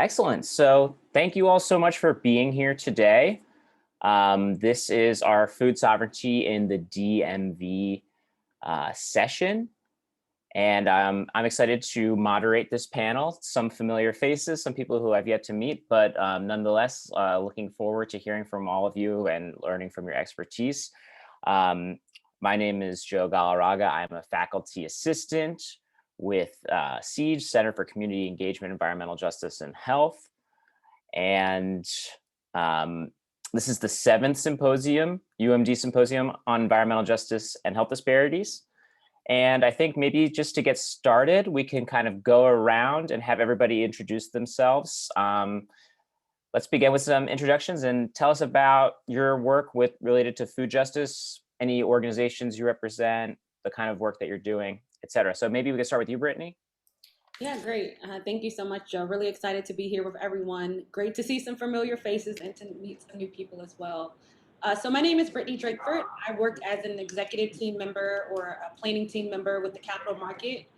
Excellent. So thank you all so much for being here today. This is our food sovereignty in the DMV session. And I'm excited to moderate this panel. Some familiar faces, some people who I've yet to meet, but nonetheless, looking forward to hearing from all of you and learning from your expertise. My name is Joe Galarraga. I'm a faculty assistant with SIEGE, Center for Community Engagement, Environmental Justice and Health. And this is the 7th symposium, UMD Symposium on Environmental Justice and Health Disparities. And I think maybe just to get started, we can kind of go around and have everybody introduce themselves. Let's begin with some introductions and tell us about your work related to food justice, any organizations you represent, the kind of work that you're doing, et cetera. So maybe we can start with you, Brittany. Yeah, great. Thank you so much, Joe. Really excited to be here with everyone. Great to see some familiar faces and to meet some new people as well. So my name is Brittany Drakeford. I work as an executive team member or a planning team member with the Capital Market,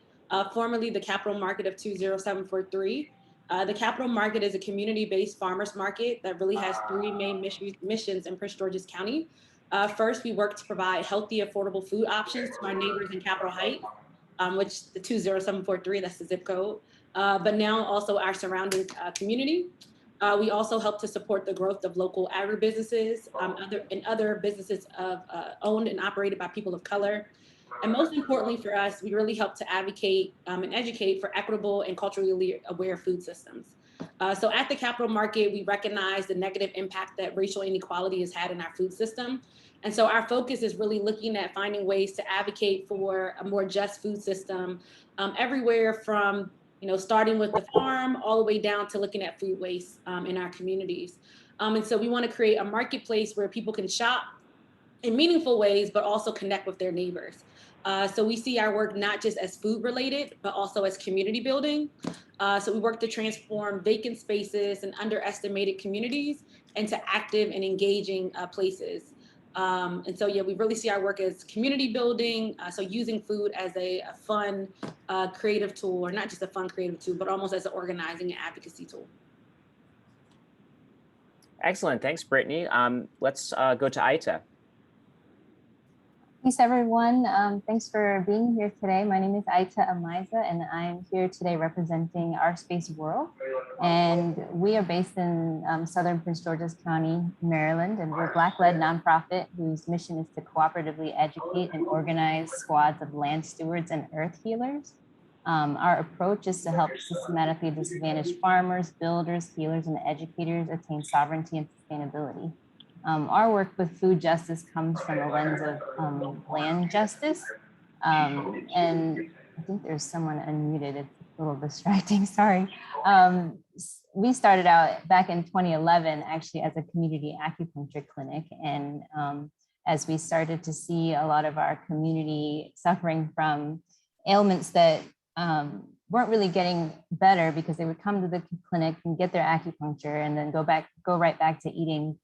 formerly the Capital Market of 20743. The Capital Market is a community-based farmers market that really has 3 main missions in Prince George's County. First, we work to provide healthy, affordable food options to our neighbors in Capitol Heights, which the 20743, that's the zip code, but now also our surrounding community. We also help to support the growth of local agribusinesses and other businesses owned and operated by people of color. And most importantly for us, we really help to advocate and educate for equitable and culturally aware food systems. So at the Capital Market, we recognize the negative impact that racial inequality has had in our food system. And so our focus is really looking at finding ways to advocate for a more just food system, everywhere from starting with the farm all the way down to looking at food waste in our communities. And so we want to create a marketplace where people can shop in meaningful ways, but also connect with their neighbors. So we see our work not just as food related, but also as community building. So we work to transform vacant spaces and underestimated communities into active and engaging places. And so, yeah, we really see our work as community building. So using food as a fun, creative tool, or not just a fun, creative tool, but almost as an organizing and advocacy tool. Excellent. Thanks, Brittany. Let's go to Aita. Thanks, everyone. Thanks for being here today. My name is Amaize, and I'm here today representing Ourspace World. And we are based in southern Prince George's County, Maryland, and we're a Black-led nonprofit whose mission is to cooperatively educate and organize squads of land stewards and earth healers. Our approach is to help systematically disadvantaged farmers, builders, healers, and educators attain sovereignty and sustainability. Our work with food justice comes from a lens of land justice. And I think there's someone unmuted. It's a little distracting, sorry. We started out back in 2011, actually, as a community acupuncture clinic. And as we started to see a lot of our community suffering from ailments that weren't really getting better because they would come to the clinic and get their acupuncture and then go right back to eating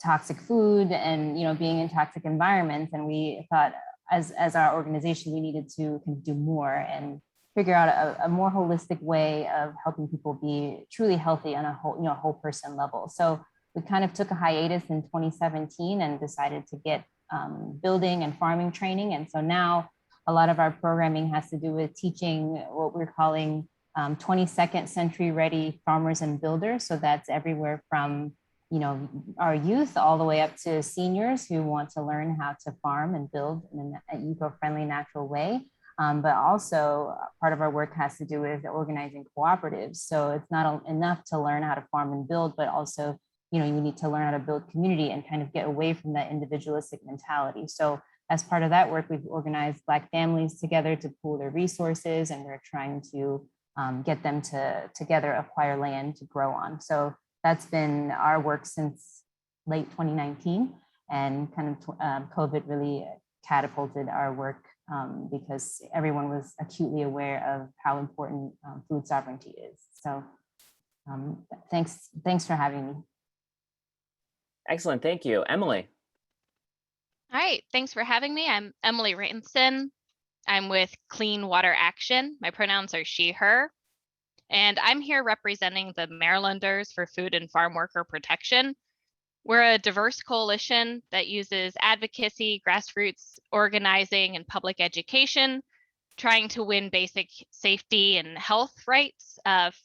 toxic food and being in toxic environments. And we thought as our organization, we needed to do more and figure out a more holistic way of helping people be truly healthy on a whole person level. So we kind of took a hiatus in 2017 and decided to get building and farming training. And so now a lot of our programming has to do with teaching what we're calling 22nd century ready farmers and builders. So that's everywhere from our youth all the way up to seniors who want to learn how to farm and build in an eco-friendly, natural way. But also part of our work has to do with organizing cooperatives. So it's not enough to learn how to farm and build, but also, you need to learn how to build community and kind of get away from that individualistic mentality. So as part of that work, we've organized Black families together to pool their resources, and we're trying to get them to together acquire land to grow on. So that's been our work since late 2019, and kind of COVID really catapulted our work because everyone was acutely aware of how important food sovereignty is. So thanks for having me. Excellent, thank you. Emily. All right, thanks for having me. I'm Emily Ranson. I'm with Clean Water Action. My pronouns are she, her. and I'm here representing the Marylanders for Food and Farm Worker Protection. We're a diverse coalition that uses advocacy, grassroots organizing, and public education, trying to win basic safety and health rights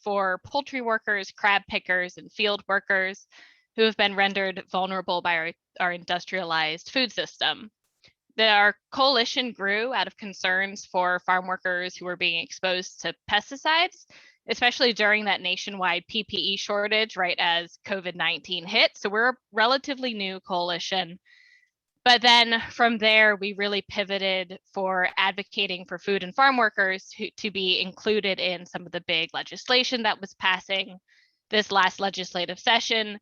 for poultry workers, crab pickers, and field workers who have been rendered vulnerable by our industrialized food system. Our coalition grew out of concerns for farm workers who were being exposed to pesticides, especially during that nationwide PPE shortage right as COVID-19 hit. So we're a relatively new coalition. But then from there, we really pivoted for advocating for food and farm workers to be included in some of the big legislation that was passing this last legislative session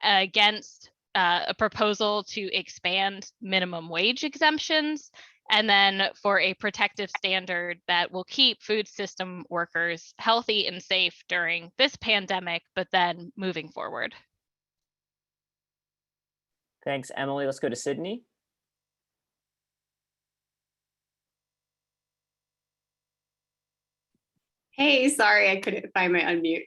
against a proposal to expand minimum wage exemptions, and then for a protective standard that will keep food system workers healthy and safe during this pandemic, but then moving forward. Thanks, Emily. Let's go to Sydney. Hey, sorry, I couldn't find my unmute.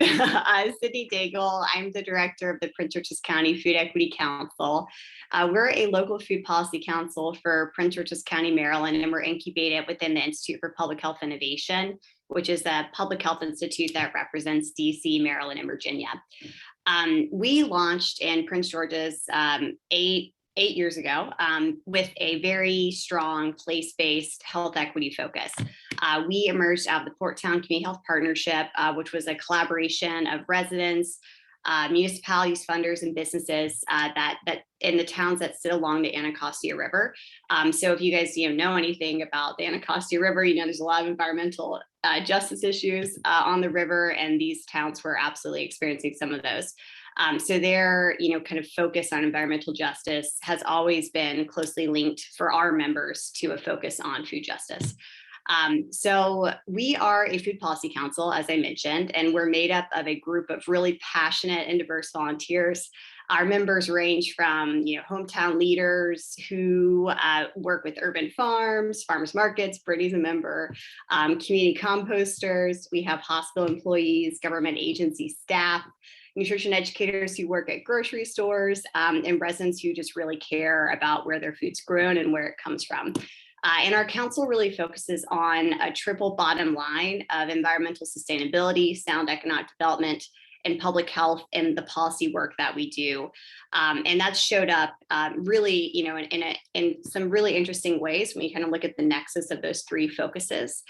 Sydney Daigle, I'm the director of the Prince George's County Food Equity Council. We're a local food policy council for Prince George's County, Maryland, and we're incubated within the Institute for Public Health Innovation, which is a public health institute that represents DC, Maryland, and Virginia. We launched in Prince George's eight years ago with a very strong place-based health equity focus. We emerged out of the Porttown Community Health Partnership, which was a collaboration of residents, municipalities, funders, and businesses that in the towns that sit along the Anacostia River. So if you guys know anything about the Anacostia River, there's a lot of environmental justice issues on the river, and these towns were absolutely experiencing some of those. So their, kind of focus on environmental justice has always been closely linked for our members to a focus on food justice. So we are a food policy council, as I mentioned, and we're made up of a group of really passionate and diverse volunteers. Our members range from, hometown leaders who work with urban farms, farmers markets. Brittany's a member, community composters. We have hospital employees, government agency staff, nutrition educators who work at grocery stores, and residents who just really care about where their food's grown and where it comes from. And our council really focuses on a triple bottom line of environmental sustainability, sound economic development, and public health in the policy work that we do. And that's showed up really, in some really interesting ways when you kind of look at the nexus of those three focuses.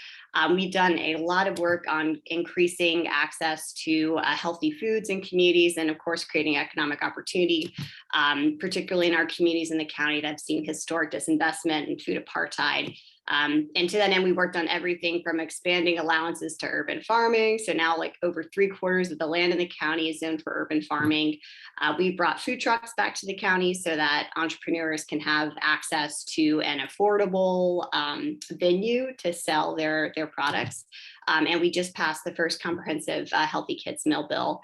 We've done a lot of work on increasing access to healthy foods in communities, and of course, creating economic opportunity, particularly in our communities in the county that have seen historic disinvestment and food apartheid. And to that end, we worked on everything from expanding allowances to urban farming. So now over 3/4 of the land in the county is zoned for urban farming. We brought food trucks back to the county so that entrepreneurs can have access to an affordable venue to sell their products. And we just passed the first comprehensive Healthy Kids Meal Bill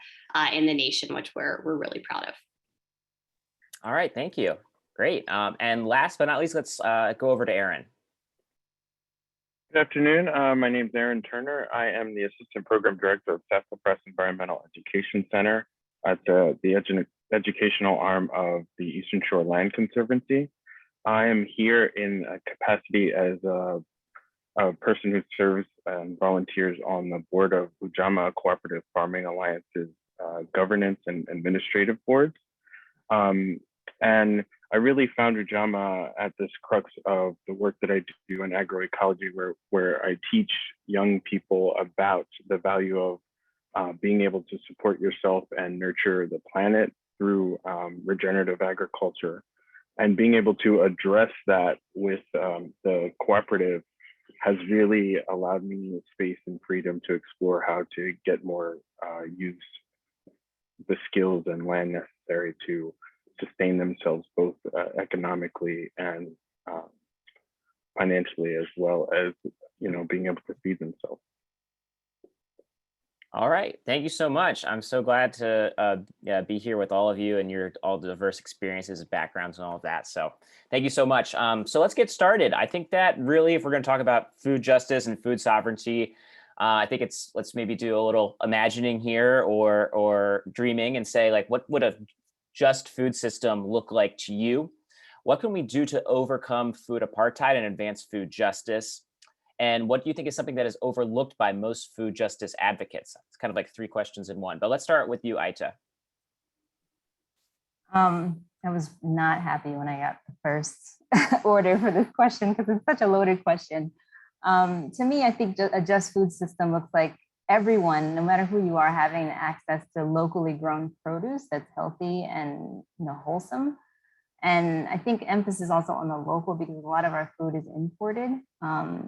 in the nation, which we're really proud of. All right, thank you. Great. And last but not least, let's go over to Erin. Good afternoon. My name is Erin Turner. I am the Assistant Program Director of Sassafras Environmental Education Center at the educational arm of the Eastern Shore Land Conservancy. I am here in a capacity as a person who serves and volunteers on the board of Ujamaa Cooperative Farming Alliance's governance and administrative boards. And I really found Ujamaa at this crux of the work that I do in agroecology, where I teach young people about the value of being able to support yourself and nurture the planet through regenerative agriculture. And being able to address that with the cooperative has really allowed me space and freedom to explore how to get more use the skills and land necessary to sustain themselves both economically and financially, as well as being able to feed themselves. All right, thank you so much. I'm so glad to be here with all of you and all the diverse experiences, backgrounds, and all of that. So thank you so much. So let's get started. I think that really, if we're going to talk about food justice and food sovereignty, I think let's maybe do a little imagining here or dreaming and say, like, what would a just food system look like to you? What can we do to overcome food apartheid and advance food justice? And what do you think is something that is overlooked by most food justice advocates? It's kind of like 3 questions in one, but let's start with you, Aita. I was not happy when I got the first order for this question because it's such a loaded question. To me, I think a just food system looks like everyone, no matter who you are, having access to locally grown produce that's healthy and wholesome. And I think emphasis also on the local because a lot of our food is imported. I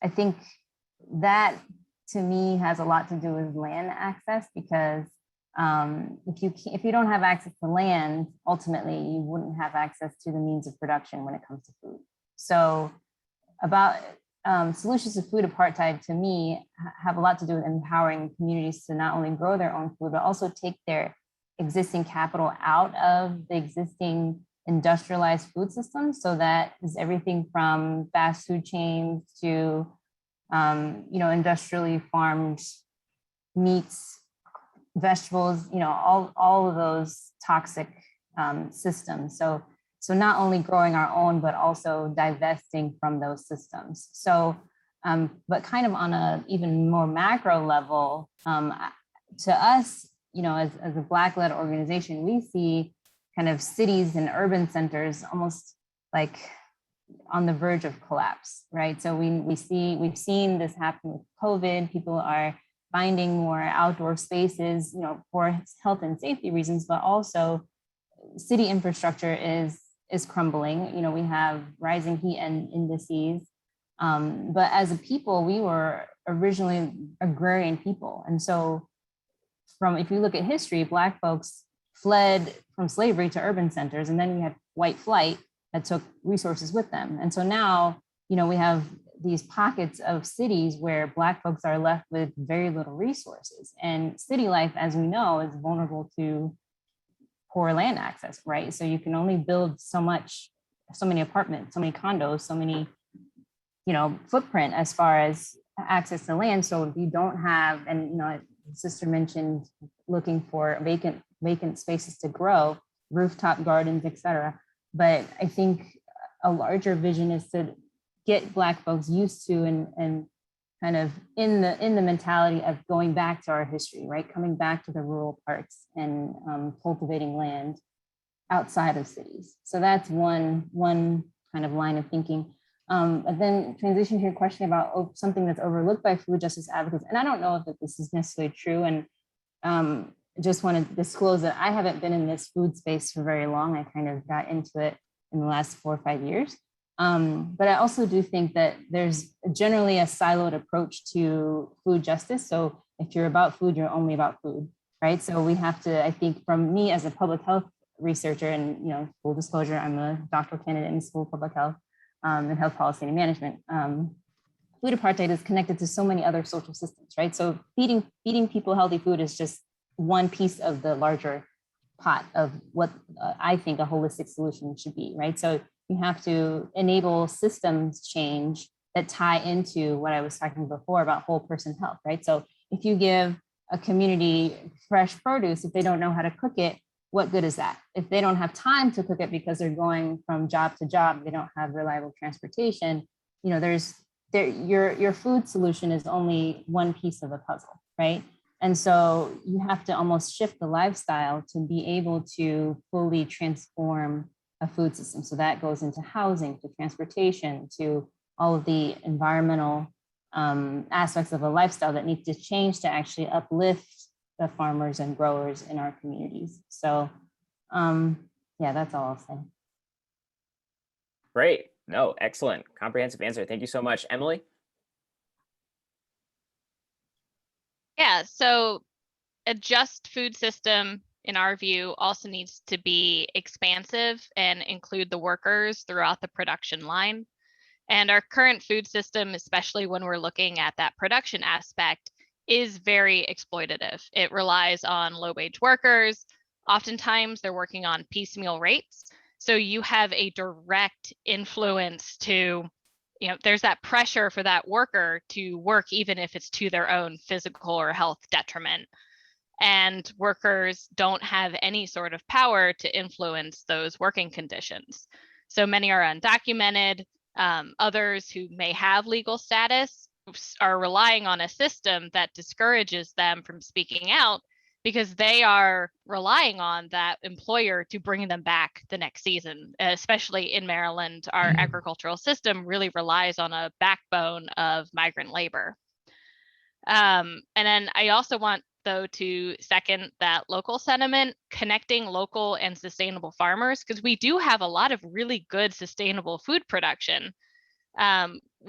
think that to me has a lot to do with land access because if you don't have access to land, ultimately you wouldn't have access to the means of production when it comes to food. So about solutions to food apartheid to me have a lot to do with empowering communities to not only grow their own food, but also take their existing capital out of the existing industrialized food system. So that is everything from fast food chains to industrially farmed meats, vegetables, all of those toxic systems. So not only growing our own, but also divesting from those systems. So, but kind of on a even more macro level, to us, as a Black-led organization, we see kind of cities and urban centers almost like on the verge of collapse, right? So we've seen this happen with COVID. People are finding more outdoor spaces, for health and safety reasons, but also city infrastructure is crumbling. We have rising heat and indices. But as a people, we were originally agrarian people. And so if you look at history, Black folks fled from slavery to urban centers, and then we had white flight that took resources with them. And so now, we have these pockets of cities where Black folks are left with very little resources. And city life, as we know, is vulnerable to poor land access, right? So you can only build so many apartments, so many condos, so many, footprint as far as access to land. So if you don't have, and sister mentioned looking for vacant spaces to grow, rooftop gardens, et cetera. But I think a larger vision is to get Black folks used to and kind of in the mentality of going back to our history, right? Coming back to the rural parts and cultivating land outside of cities. So that's one kind of line of thinking. But then transition to your question about something that's overlooked by food justice advocates. And I don't know if this is necessarily true. And just want to disclose that I haven't been in this food space for very long. I kind of got into it in the last 4 or 5 years. But I also do think that there's generally a siloed approach to food justice. So if you're about food, you're only about food, right? So we have to, I think from me as a public health researcher and, full disclosure, I'm a doctoral candidate in the School of Public Health and Health Policy and Management. Food apartheid is connected to so many other social systems, right? So feeding people healthy food is just one piece of the larger pot of what I think a holistic solution should be, right? So you have to enable systems change that tie into what I was talking before about whole person health, right? So if you give a community fresh produce, if they don't know how to cook it, what good is that? If they don't have time to cook it because they're going from job to job, they don't have reliable transportation, your food solution is only one piece of the puzzle, right? And so you have to almost shift the lifestyle to be able to fully transform a food system. So that goes into housing, to transportation, to all of the environmental aspects of a lifestyle that needs to change to actually uplift the farmers and growers in our communities. So yeah, that's all I'll say. Great. No, excellent. Comprehensive answer. Thank you so much. Emily? Yeah, so a just food system, in our view, also needs to be expansive and include the workers throughout the production line. And our current food system, especially when we're looking at that production aspect, is very exploitative. It relies on low-wage workers. Oftentimes, they're working on piecemeal rates. So you have a direct influence to there's that pressure for that worker to work even if it's to their own physical or health detriment. And workers don't have any sort of power to influence those working conditions. So many are undocumented. Others who may have legal status are relying on a system that discourages them from speaking out because they are relying on that employer to bring them back the next season. Especially in Maryland, our agricultural system really relies on a backbone of migrant labor. And then I also want, though, to second that local sentiment, connecting local and sustainable farmers, because we do have a lot of really good sustainable food production.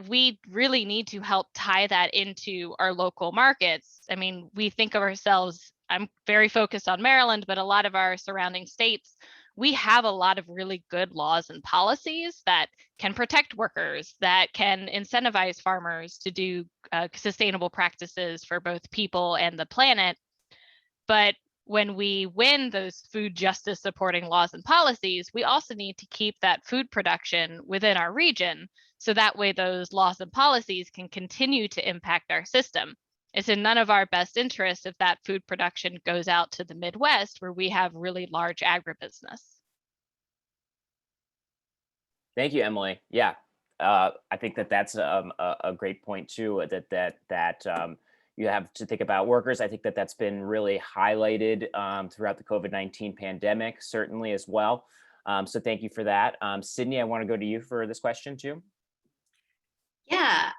We really need to help tie that into our local markets. I mean, we think of ourselves, I'm very focused on Maryland, but a lot of our surrounding states, we have a lot of really good laws and policies that can protect workers, that can incentivize farmers to do sustainable practices for both people and the planet. But when we win those food justice supporting laws and policies, we also need to keep that food production within our region. So that way those laws and policies can continue to impact our system. It's in none of our best interests if that food production goes out to the Midwest where we have really large agribusiness. Thank you, Emily. Yeah, I think that's a great point too. That you have to think about workers. I think that's been really highlighted throughout the COVID-19 pandemic, certainly as well. So thank you for that. Sydney, I want to go to you for this question too. Yeah,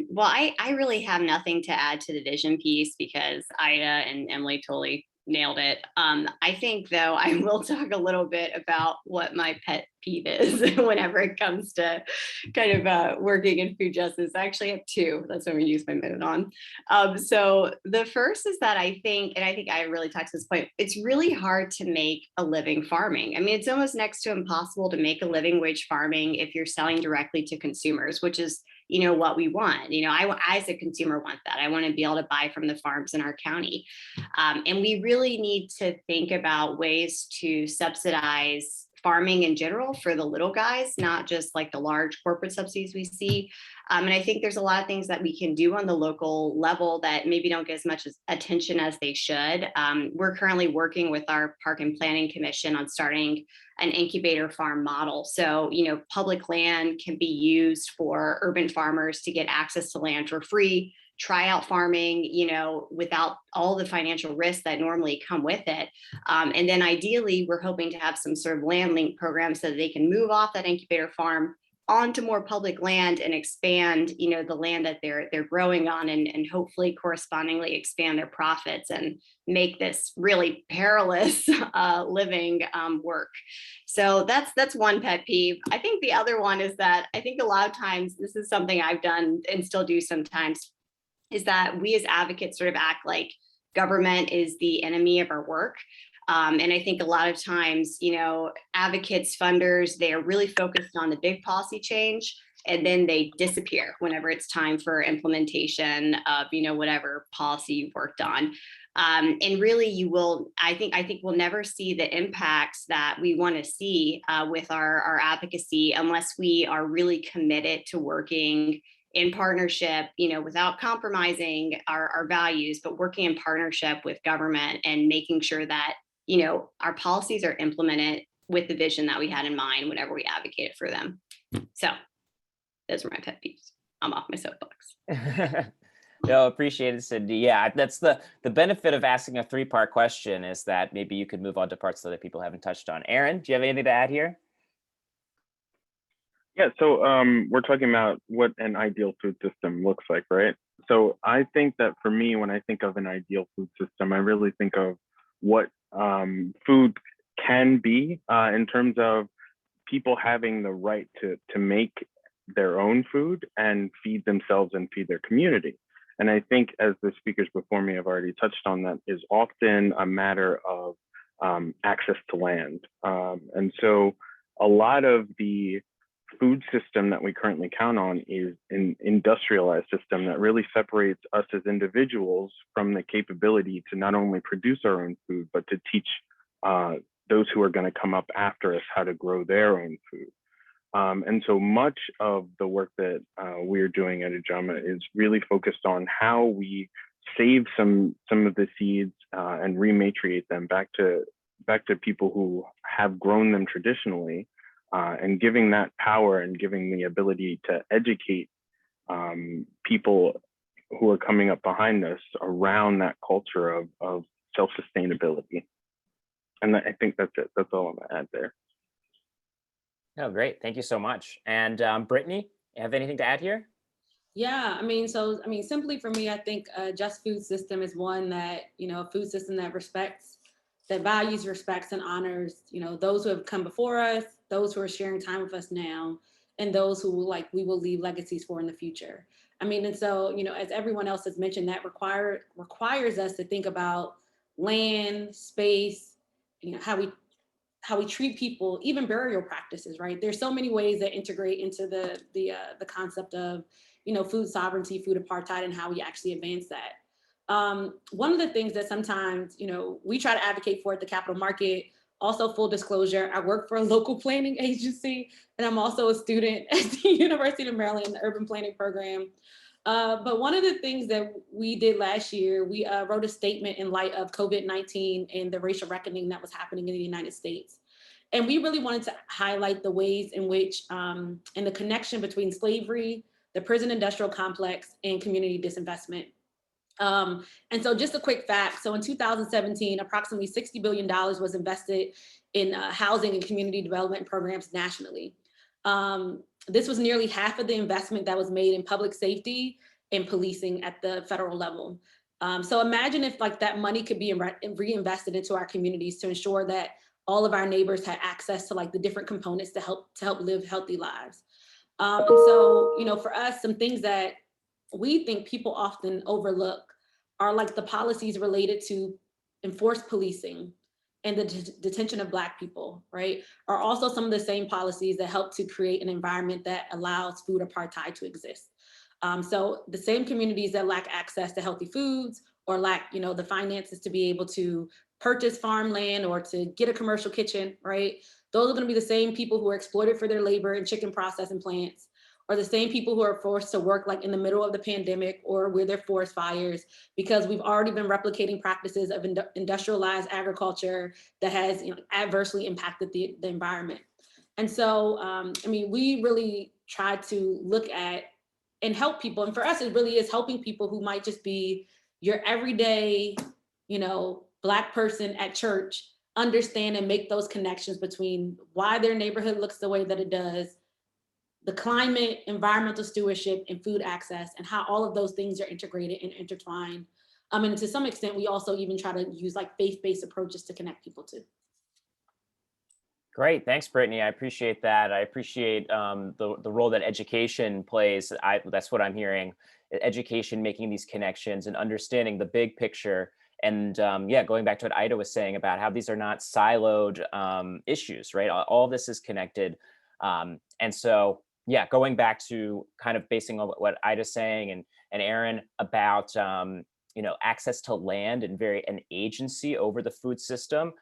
well, I really have nothing to add to the vision piece because Ida and Emily totally nailed it. I think, though, I will talk a little bit about what my pet peeve is whenever it comes to kind of working in food justice. I actually have two. That's what I'm going to use my minute on. So the first is that I think I really talked to this point, it's really hard to make a living farming. I mean, it's almost next to impossible to make a living wage farming if you're selling directly to consumers, which is what we want. I as a consumer want that. I want to be able to buy from the farms in our county. And we really need to think about ways to subsidize farming in general for the little guys, not just like the large corporate subsidies we see. And I think there's a lot of things that we can do on the local level that maybe don't get as much attention as they should. We're currently working with our Park and Planning Commission on starting an incubator farm model. So, public land can be used for urban farmers to get access to land for free, try out farming, without all the financial risks that normally come with it. And then ideally, we're hoping to have some sort of land link program so that they can move off that incubator farm onto more public land and expand, the land that they're growing on, and hopefully correspondingly expand their profits and make this really perilous living work. So that's one pet peeve. I think the other one is that I think a lot of times, this is something I've done and still do sometimes, is that we as advocates sort of act like government is the enemy of our work. And I think a lot of times, advocates, funders, they are really focused on the big policy change, and then they disappear whenever it's time for implementation of, whatever policy you've worked on. And really, I think we'll never see the impacts that we want to see with our advocacy unless we are really committed to working in partnership, without compromising our values, but working in partnership with government and making sure that our policies are implemented with the vision that we had in mind whenever we advocated for them. So those are my pet peeves. I'm off my soapbox. No, appreciate it, Cindy. Yeah, that's the benefit of asking a 3-part question, is that maybe you could move on to parts that other people haven't touched on. Erin, do you have anything to add here? Yeah, so we're talking about what an ideal food system looks like, right? So I think that for me, when I think of an ideal food system, I really think of what food can be in terms of people having the right to make their own food and feed themselves and feed their community. And I think, as the speakers before me have already touched on, that is often a matter of access to land. And so a lot of the food system that we currently count on is an industrialized system that really separates us as individuals from the capability to not only produce our own food, but to teach those who are going to come up after us how to grow their own food. And so much of the work that we're doing at Ujamaa is really focused on how we save some of the seeds and rematriate them back to people who have grown them traditionally, and giving that power and giving the ability to educate people who are coming up behind us around that culture of self-sustainability. And I think that's it. That's all I'm gonna add there. Oh, great. Thank you so much. And Brittany, you have anything to add here? Yeah, simply for me, I think a just food system is one that, a food system that respects, that values, respects, and honors, those who have come before us, those who are sharing time with us now, and those who we will leave legacies for in the future. And so, as everyone else has mentioned, that requires us to think about land, space, how we treat people, even burial practices, right? There's so many ways that integrate into the concept of, food sovereignty, food apartheid, and how we actually advance that. One of the things that sometimes, we try to advocate for at the capital market, also full disclosure, I work for a local planning agency, and I'm also a student at the University of Maryland in the urban planning program. But one of the things that we did last year, we wrote a statement in light of COVID-19 and the racial reckoning that was happening in the United States. And we really wanted to highlight the ways in which, and the connection between slavery, the prison industrial complex, and community disinvestment. And so just a quick fact. So in 2017, approximately $60 billion was invested in housing and community development programs nationally. This was nearly half of the investment that was made in public safety and policing at the federal level. So imagine if that money could be reinvested into our communities to ensure that all of our neighbors had access to the different components to help live healthy lives. And so, for us, some things that we think people often overlook are the policies related to enforced policing and the detention of Black people, right, are also some of the same policies that help to create an environment that allows food apartheid to exist. So the same communities that lack access to healthy foods or lack, the finances to be able to purchase farmland or to get a commercial kitchen, right? Those are going to be the same people who are exploited for their labor in chicken processing plants, or the same people who are forced to work in the middle of the pandemic or where there are forest fires, because we've already been replicating practices of industrialized agriculture that has adversely impacted the environment. And so, we really try to look at and help people. And for us, it really is helping people who might just be your everyday, Black person at church, understand and make those connections between why their neighborhood looks the way that it does, the climate, environmental stewardship, and food access, and how all of those things are integrated and intertwined. And to some extent, we also even try to use faith-based approaches to connect people too. Great, thanks, Brittany. I appreciate that. I appreciate the role that education plays. That's what I'm hearing. Education, making these connections and understanding the big picture. And going back to what Ida was saying about how these are not siloed issues, right? All this is connected. And so, going back to kind of basing on what Ida's saying and Erin about, access to land and agency over the food system.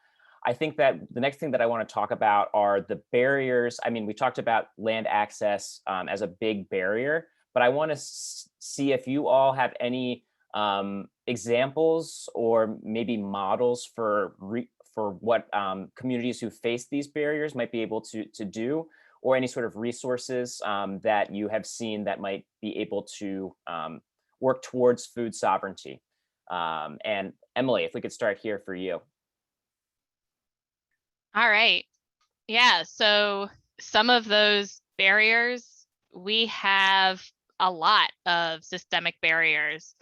I think that the next thing that I want to talk about are the barriers. We talked about land access as a big barrier, but I want to see if you all have any examples or maybe models for what communities who face these barriers might be able to do, or any sort of resources that you have seen that might be able to work towards food sovereignty. And Emily, if we could start here for you. All right. Yeah, so some of those barriers, we have a lot of systemic barriers.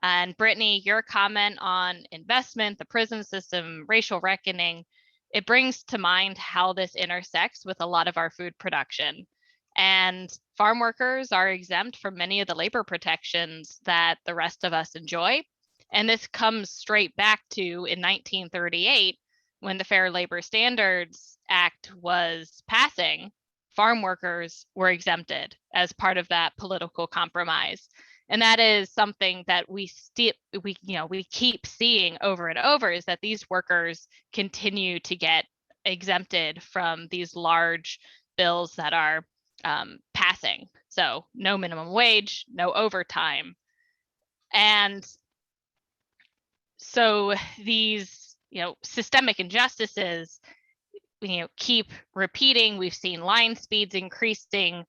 And Brittany, your comment on investment, the prison system, racial reckoning, it brings to mind how this intersects with a lot of our food production. And farm workers are exempt from many of the labor protections that the rest of us enjoy. And this comes straight back to in 1938, when the Fair Labor Standards Act was passing, farm workers were exempted as part of that political compromise. And that is something that we keep seeing over and over, is that these workers continue to get exempted from these large bills that are passing. So no minimum wage, no overtime. And so these, systemic injustices, keep repeating. We've seen line speeds increasing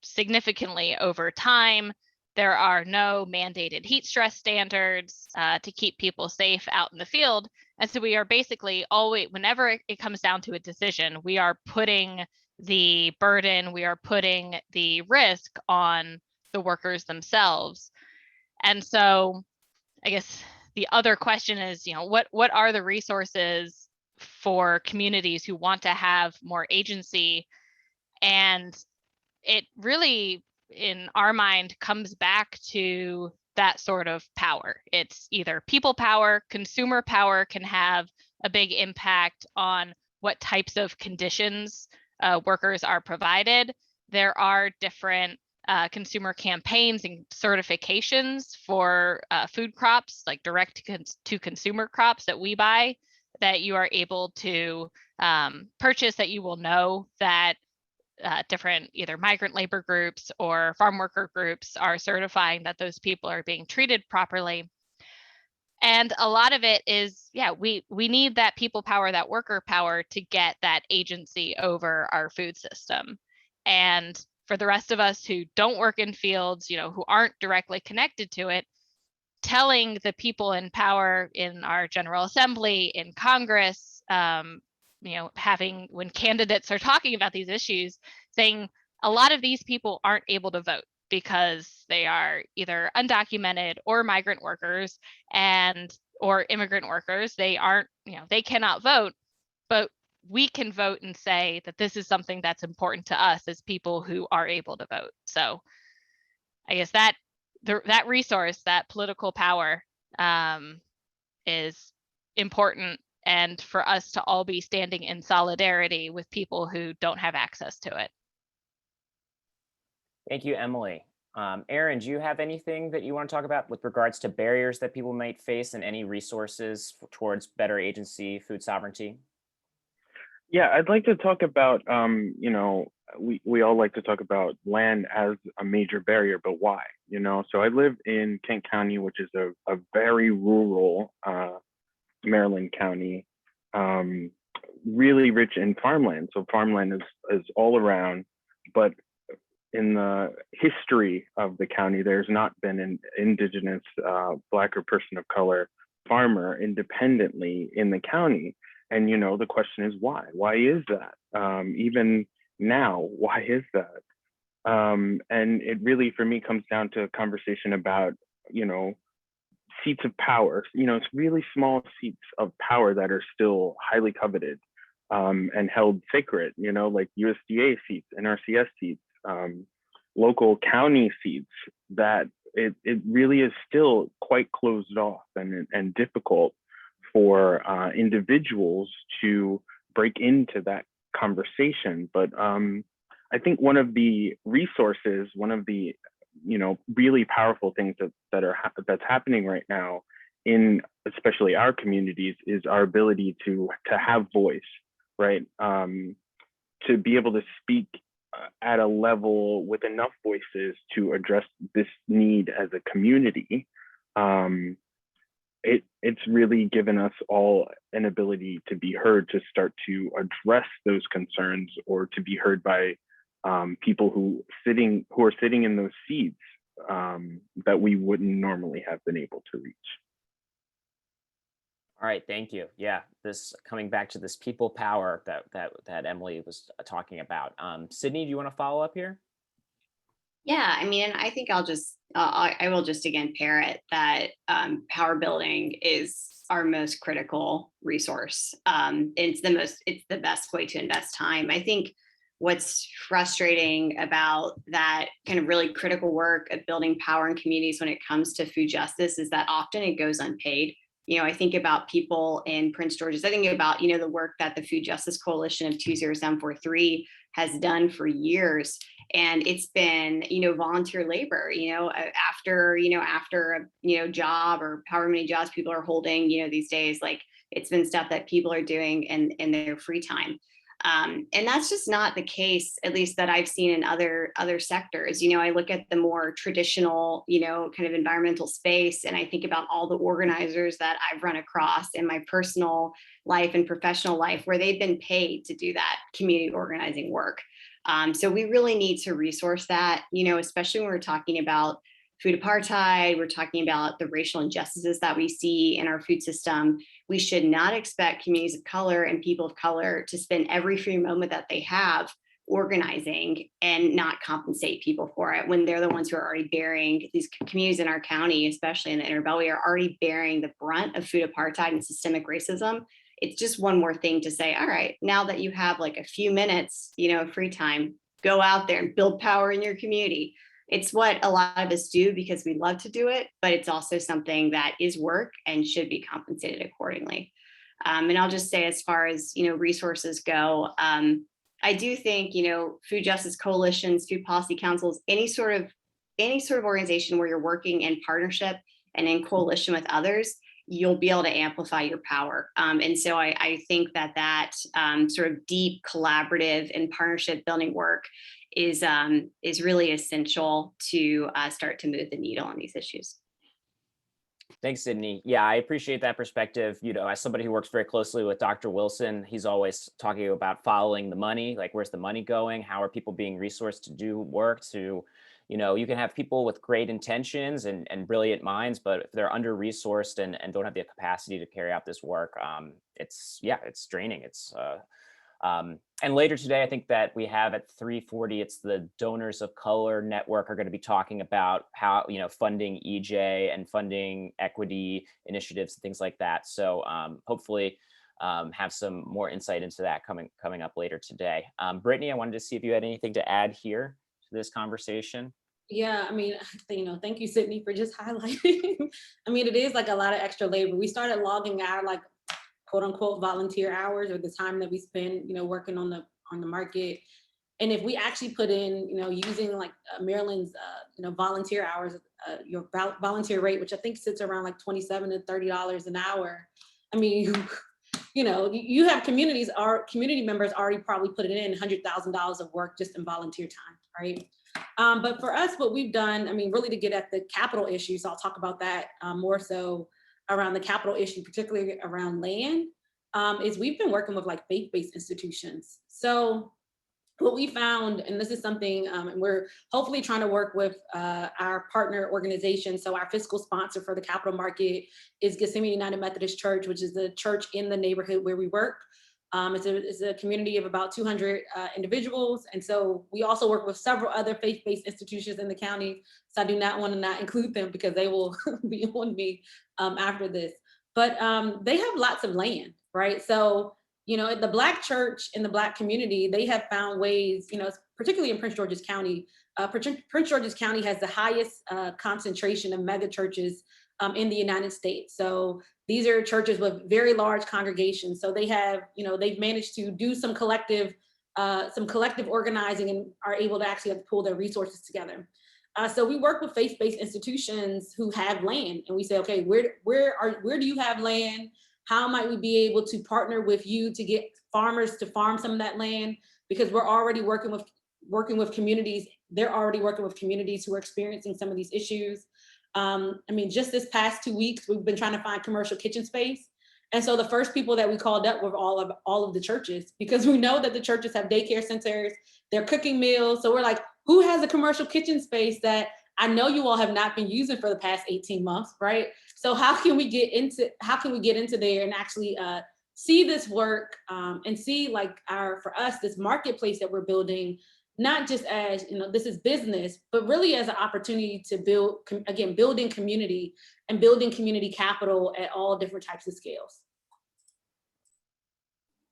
significantly over time. There are no mandated heat stress standards to keep people safe out in the field. And so we are basically always, whenever it comes down to a decision, we are putting the burden, we are putting the risk on the workers themselves. And so I guess the other question is, what are the resources for communities who want to have more agency? And it really, in our mind, comes back to that sort of power. It's either people power, consumer power can have a big impact on what types of conditions workers are provided. There are different consumer campaigns and certifications for food crops, like direct to consumer crops that we buy, that you are able to purchase, that you will know that different either migrant labor groups or farm worker groups are certifying that those people are being treated properly. And a lot of it is, we need that people power, that worker power to get that agency over our food system. And for the rest of us who don't work in fields, who aren't directly connected to it, telling the people in power in our General Assembly, in Congress, having, when candidates are talking about these issues, saying a lot of these people aren't able to vote because they are either undocumented or migrant workers or immigrant workers. They aren't, they cannot vote, but we can vote and say that this is something that's important to us as people who are able to vote. So I guess that resource, that political power, is important, and for us to all be standing in solidarity with people who don't have access to it. Thank you, Emily. Erin, do you have anything that you want to talk about with regards to barriers that people might face and any resources towards better agency, food sovereignty? Yeah, I'd like to talk about, we all like to talk about land as a major barrier, but why? So I live in Kent County, which is a very rural Maryland county, really rich in farmland. So farmland is all around, but in the history of the county, there's not been an indigenous Black or person of color farmer independently in the county. And, the question is why? Why is that? Even now, why is that? And it really, for me, comes down to a conversation about, seats of power. It's really small seats of power that are still highly coveted and held sacred, like USDA seats, NRCS seats, local county seats, that it really is still quite closed off and difficult for individuals to break into that conversation. But I think one of the resources, one of the really powerful things that's happening right now in especially our communities is our ability to have voice, right? To be able to speak at a level with enough voices to address this need as a community. It's really given us all an ability to be heard, to start to address those concerns, or to be heard by people who are sitting in those seats that we wouldn't normally have been able to reach. All right, thank you. Yeah, this coming back to this people power that Emily was talking about. Sydney, do you want to follow up here? Yeah, I think I will just again parrot that power building is our most critical resource. It's the best way to invest time. I think what's frustrating about that kind of really critical work of building power in communities when it comes to food justice is that often it goes unpaid. I think about people in Prince George's. I think about, the work that the Food Justice Coalition of 20743 has done for years. And it's been, volunteer labor, after a job or however many jobs people are holding, these days, like it's been stuff that people are doing in their free time. And that's just not the case, at least that I've seen in other sectors. You know, I look at the more traditional, you know, kind of environmental space, and I think about all the organizers that I've run across in my personal life and professional life where they've been paid to do that community organizing work. So we really need to resource that, you know, especially when we're talking about food apartheid, we're talking about the racial injustices that we see in our food system. We should not expect communities of color and people of color to spend every free moment that they have organizing and not compensate people for it when they're the ones who are already bearing, these communities in our county, especially in the inner beltway, are already bearing the brunt of food apartheid and systemic racism. It's just one more thing to say, all right, now that you have like a few minutes, you know, free time, go out there and build power in your community. It's what a lot of us do because we love to do it, but it's also something that is work and should be compensated accordingly. And I'll just say, as far as, you know, resources go, I do think, you know, food justice coalitions, food policy councils, any sort of organization where you're working in partnership and in coalition with others, you'll be able to amplify your power. And so I think that sort of deep collaborative and partnership building work is really essential to start to move the needle on these issues. Thanks, Sydney. Yeah, I appreciate that perspective. You know, as somebody who works very closely with Dr. Wilson, he's always talking about following the money, like where's the money going? How are people being resourced to do work? To, you know, you can have people with great intentions and brilliant minds, but if they're under-resourced and don't have the capacity to carry out this work, it's draining. And later today, I think that we have at 3:40, it's the Donors of Color Network are going to be talking about how, you know, funding EJ and funding equity initiatives and things like that. So hopefully have some more insight into that coming up later today. Brittany, I wanted to see if you had anything to add here to this conversation. Yeah, I mean, you know, thank you, Sydney, for just highlighting. I mean, it is like a lot of extra labor. We started logging our like quote unquote volunteer hours, or the time that we spend, you know, working on the market. And if we actually put in, you know, using like Maryland's, you know, volunteer hours, your volunteer rate, which I think sits around like $27 to $30 an hour. I mean, you know, you have community members already probably put it in $100,000 of work just in volunteer time, right? But for us, what we've done, I mean, really to get at the capital issue, so I'll talk about that more so around the capital issue, particularly around land, is we've been working with like faith-based institutions. So what we found, and this is something, and we're hopefully trying to work with our partner organization. So our fiscal sponsor for the capital market is Gethsemane United Methodist Church, which is the church in the neighborhood where we work. It's a community of about 200 individuals. And so we also work with several other faith-based institutions in the county. So I do not want to not include them because they will be on me after this. But they have lots of land, right? So, you know, the Black church in the Black community, they have found ways, you know, particularly in Prince George's County. Prince George's County has the highest concentration of mega churches in the United States. So these are churches with very large congregations. So they have, you know, they've managed to do some collective organizing and are able to actually pull their resources together. So we work with faith-based institutions who have land, and we say, okay, where do you have land? How might we be able to partner with you to get farmers to farm some of that land? Because we're already working with communities. They're already working with communities who are experiencing some of these issues. I mean, just this past 2 weeks, we've been trying to find commercial kitchen space. And so the first people that we called up were all of the churches, because we know that the churches have daycare centers, they're cooking meals. So we're like, who has a commercial kitchen space that I know you all have not been using for the past 18 months, right? So how can we get into there and actually see this work and see like for us, this marketplace that we're building, not just as, you know, this is business, but really as an opportunity to build, again, building community and building community capital at all different types of scales.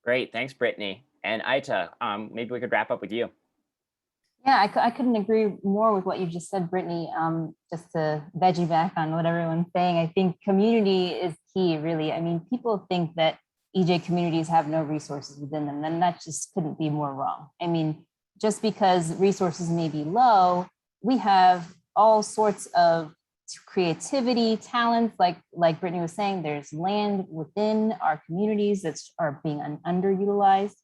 Great, thanks, Brittany. And Aita, maybe we could wrap up with you. Yeah, I couldn't agree more with what you just said, Brittany. Just to veggie back on what everyone's saying, I think community is key, really. I mean, people think that EJ communities have no resources within them, and that just couldn't be more wrong. I mean, just because resources may be low, we have all sorts of creativity, talents, like Brittany was saying, there's land within our communities that are being underutilized.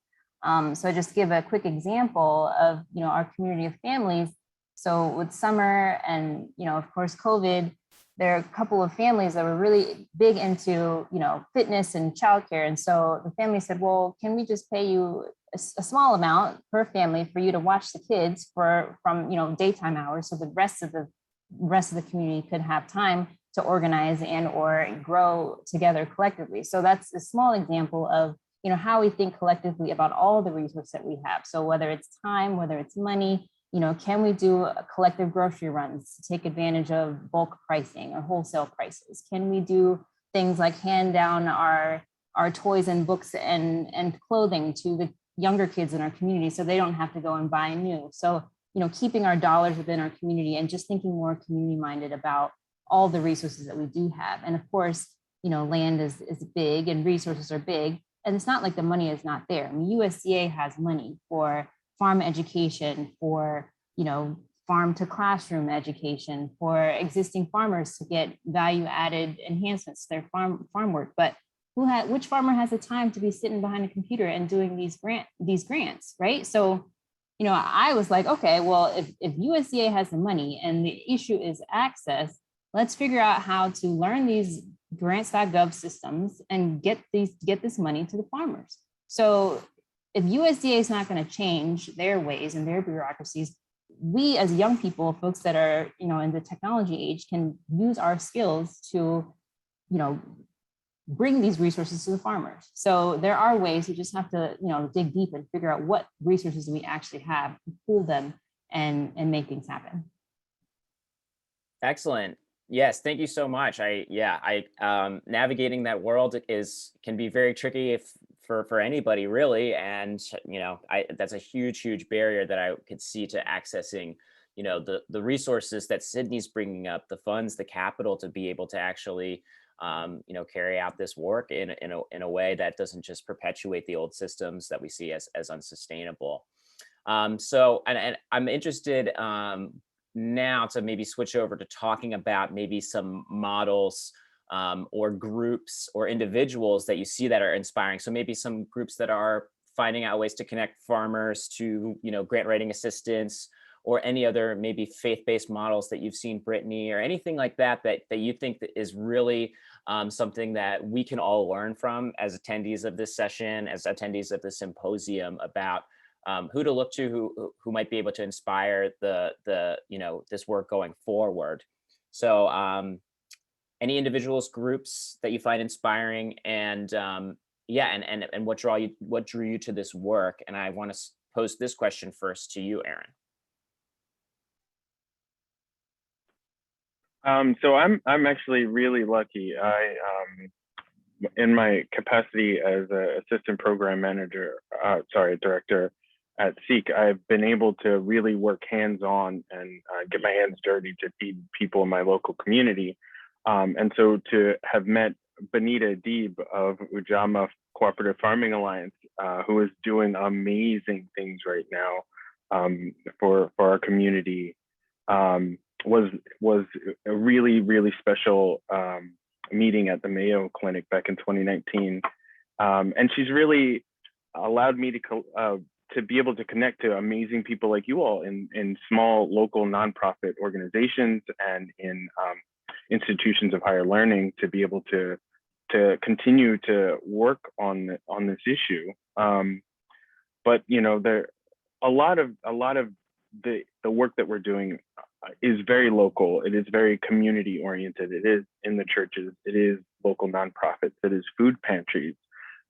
So just give a quick example of, our community of families. So with summer and, of course, COVID, there are a couple of families that were really big into, fitness and childcare. And so the family said, well, can we just pay you a small amount per family for you to watch the kids from daytime hours, so the rest of the community could have time to organize and or grow together collectively. So that's a small example of how we think collectively about all the resources that we have. So whether it's time, whether it's money, can we do a collective grocery runs to take advantage of bulk pricing or wholesale prices? Can we do things like hand down our toys and books and clothing to the younger kids in our community so they don't have to go and buy new? So, keeping our dollars within our community and just thinking more community minded about all the resources that we do have. And of course, land is big and resources are big. And it's not like the money is not there. I mean, USDA has money for farm education, for, farm to classroom education, for existing farmers to get value added enhancements to their farm work. But which farmer has the time to be sitting behind a computer and doing these grants, right? So, I was like, okay, well, if USDA has the money and the issue is access, let's figure out how to learn these grants.gov systems and get this money to the farmers. So if USDA is not going to change their ways and their bureaucracies, we as young people, folks that are, in the technology age, can use our skills to, bring these resources to the farmers. So there are ways. You just have to, dig deep and figure out what resources we actually have, pool them, and make things happen. Excellent. Yes, thank you so much. Navigating that world can be very tricky for anybody really, and that's a huge barrier that I could see to accessing the resources that Sydney's bringing up, the funds, the capital to be able to actually carry out this work in a way that doesn't just perpetuate the old systems that we see as unsustainable. So I'm interested now to maybe switch over to talking about maybe some models or groups or individuals that you see that are inspiring. So maybe some groups that are finding out ways to connect farmers to, grant writing assistance, or any other maybe faith-based models that you've seen, Brittany, or anything like that you think that is really something that we can all learn from as attendees of this session, as attendees of the symposium, about who to look to, who might be able to inspire this work going forward. So any individuals, groups that you find inspiring, and what drew you to this work? And I want to pose this question first to you, Erin. So I'm actually really lucky. I in my capacity as an assistant program director at SEEK, I've been able to really work hands-on and get my hands dirty to feed people in my local community. And so to have met Benita Deeb of Ujamaa Cooperative Farming Alliance, who is doing amazing things right now for our community, was a really special meeting at the Mayo Clinic back in 2019. And she's really allowed me to be able to connect to amazing people like you all in small local nonprofit organizations and in institutions of higher learning, to be able to continue to work on this issue. But there a lot of the work that we're doing is very local. It is very community oriented. It is in the churches. It is local nonprofits. It is food pantries.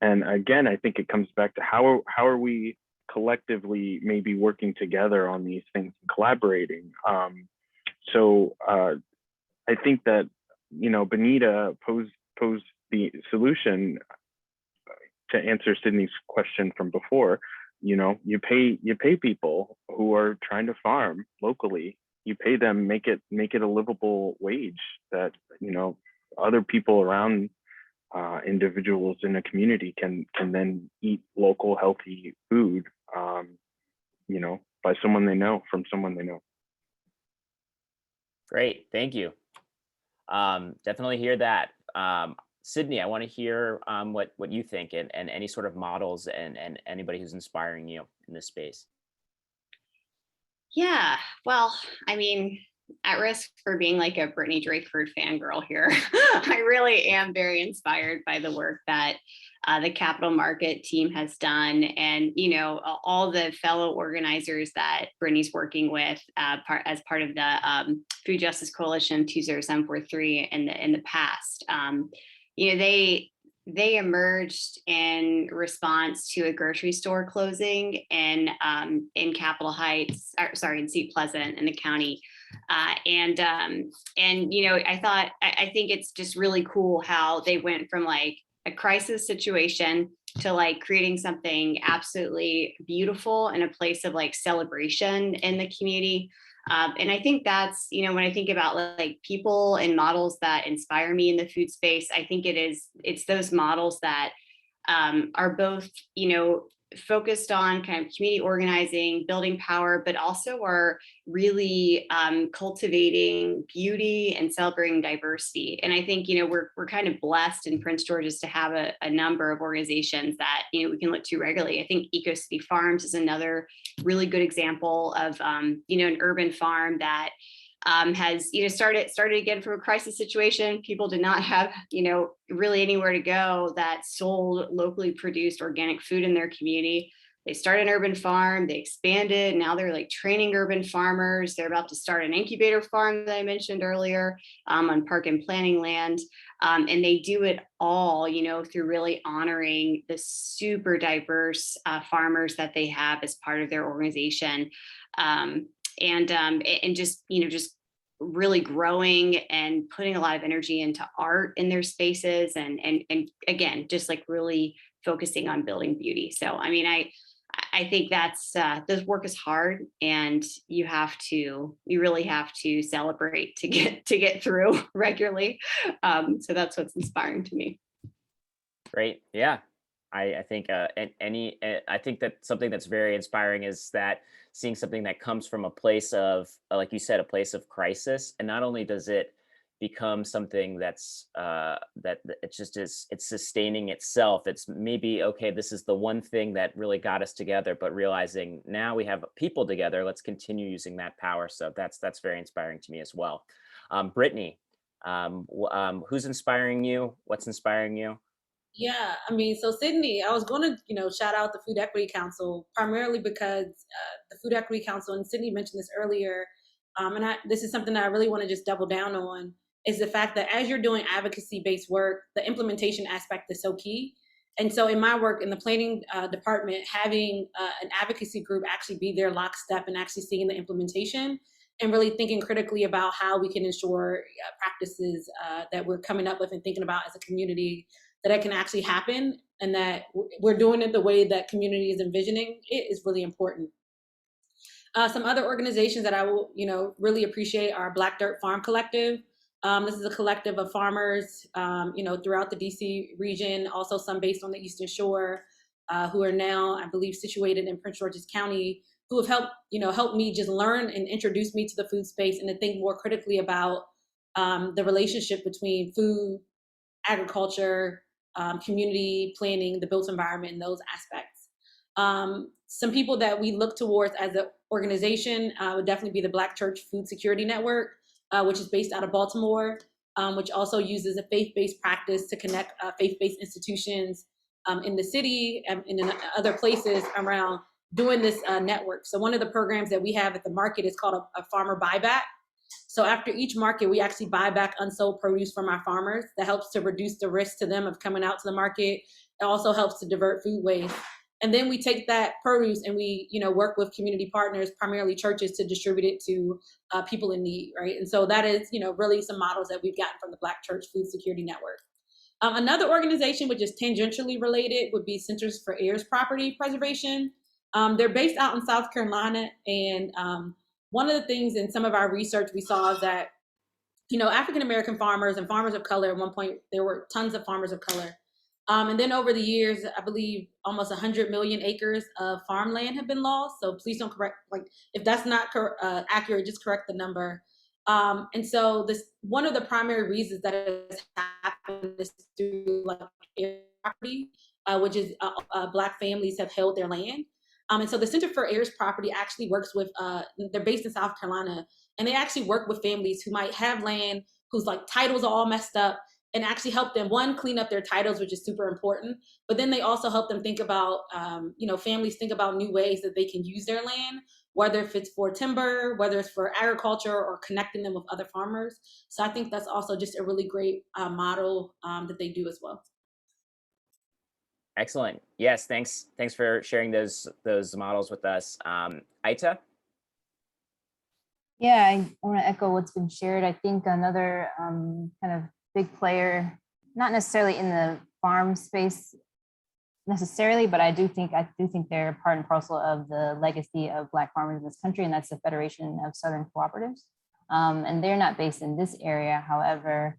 And again, I think it comes back to how are we collectively maybe working together on these things and collaborating. So I think that Benita posed the solution to answer Sydney's question from before. You pay people who are trying to farm locally. You pay them, make it a livable wage that other people around individuals in a community can then eat local healthy food, by someone they know, from someone they know. Great, thank you. Definitely hear that. Sydney, I want to hear what you think and any sort of models and anybody who's inspiring you in this space. Yeah, well, I mean, at risk for being like a Brittany Drakeford fangirl here, I really am very inspired by the work that the capital market team has done, and all the fellow organizers that Brittany's working with as part of the Food Justice Coalition 20743 in the past. They emerged in response to a grocery store closing in Capitol Heights, in Seat Pleasant in the county. I think it's just really cool how they went from like a crisis situation to like creating something absolutely beautiful and a place of like celebration in the community. And I think that's, when I think about like people and models that inspire me in the food space, I think it's those models that are both, focused on kind of community organizing, building power, but also are really cultivating beauty and celebrating diversity. And I think, we're kind of blessed in Prince George's to have a number of organizations that, we can look to regularly. I think Eco City Farms is another really good example of, an urban farm that has started again from a crisis situation. People did not have really anywhere to go that sold locally produced organic food in their community. They started an urban farm, they expanded, now they're like training urban farmers. They're about to start an incubator farm that I mentioned earlier on park and planning land. And they do it all through really honoring the super diverse farmers that they have as part of their organization. And just really growing and putting a lot of energy into art in their spaces, and again, just like really focusing on building beauty. So I mean, I think that's this work is hard, and you really have to celebrate to get through regularly. So that's what's inspiring to me. Great. Yeah. I think I think that something that's very inspiring is that seeing something that comes from a place of, like you said, a place of crisis, and not only does it become something that's that it just is, it's sustaining itself. It's maybe, okay, this is the one thing that really got us together, but realizing now we have people together, let's continue using that power. So that's very inspiring to me as well. Brittany, who's inspiring you? What's inspiring you? Yeah, I mean, so Sydney, I was going to, shout out the Food Equity Council primarily because the Food Equity Council, and Sydney mentioned this earlier, this is something that I really want to just double down on, is the fact that as you're doing advocacy-based work, the implementation aspect is so key. And so in my work in the planning department, having an advocacy group actually be there lockstep and actually seeing the implementation and really thinking critically about how we can ensure practices that we're coming up with and thinking about as a community, that it can actually happen, and that we're doing it the way that community is envisioning it is really important. Some other organizations that I will, really appreciate are Black Dirt Farm Collective. This is a collective of farmers, throughout the DC region, also some based on the Eastern Shore, who are now, I believe, situated in Prince George's County, who have helped me just learn and introduce me to the food space and to think more critically about the relationship between food, agriculture, community planning, the built environment, and those aspects. Some people that we look towards as an organization would definitely be the Black Church Food Security Network, which is based out of Baltimore, which also uses a faith-based practice to connect faith-based institutions in the city and in other places around doing this network. So one of the programs that we have at the market is called a farmer buyback. So after each market, we actually buy back unsold produce from our farmers. That helps to reduce the risk to them of coming out to the market. It also helps to divert food waste. And then we take that produce and we, work with community partners, primarily churches, to distribute it to people in need, right? And so that is, really some models that we've gotten from the Black Church Food Security Network. Another organization which is tangentially related would be Centers for Heirs Property Preservation. They're based out in South Carolina, and one of the things in some of our research we saw is that, African-American farmers and farmers of color, at one point, there were tons of farmers of color. And then over the years, I believe almost 100 million acres of farmland have been lost. So please don't correct, if that's not accurate, just correct the number. And so one of the primary reasons that it has happened is through like air property, which is Black families have held their land. And so the Center for Heirs Property actually works with, they're based in South Carolina, and they actually work with families who might have land whose like titles are all messed up, and actually help them, one, clean up their titles, which is super important, but then they also help them think about, families think about new ways that they can use their land, whether if it's for timber, whether it's for agriculture, or connecting them with other farmers. So I think that's also just a really great model that they do as well. Excellent. Yes, thanks for sharing those models with us. Aita? Yeah, I want to echo what's been shared. I think another kind of big player, not necessarily in the farm space necessarily, but I do think they're part and parcel of the legacy of Black farmers in this country, and that's the Federation of Southern Cooperatives. And they're not based in this area. However,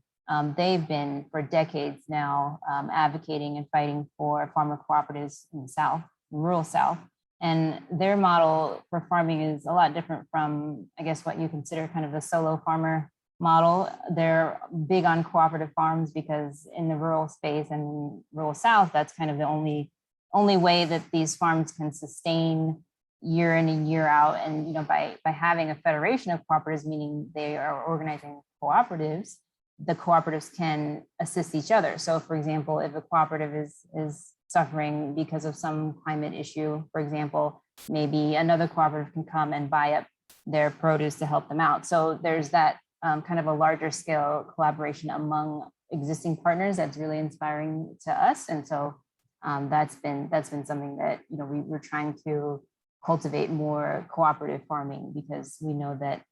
they've been for decades now advocating and fighting for farmer cooperatives in the South, rural South. And their model for farming is a lot different from, I guess, what you consider kind of a solo farmer model. They're big on cooperative farms because in the rural space and rural South, that's kind of the only way that these farms can sustain year in and year out. And by having a federation of cooperatives, meaning they are organizing cooperatives, the cooperatives can assist each other. So for example, if a cooperative is suffering because of some climate issue, for example, maybe another cooperative can come and buy up their produce to help them out. So there's that kind of a larger scale collaboration among existing partners that's really inspiring to us. And so that's been something that we're trying to cultivate more cooperative farming, because we know that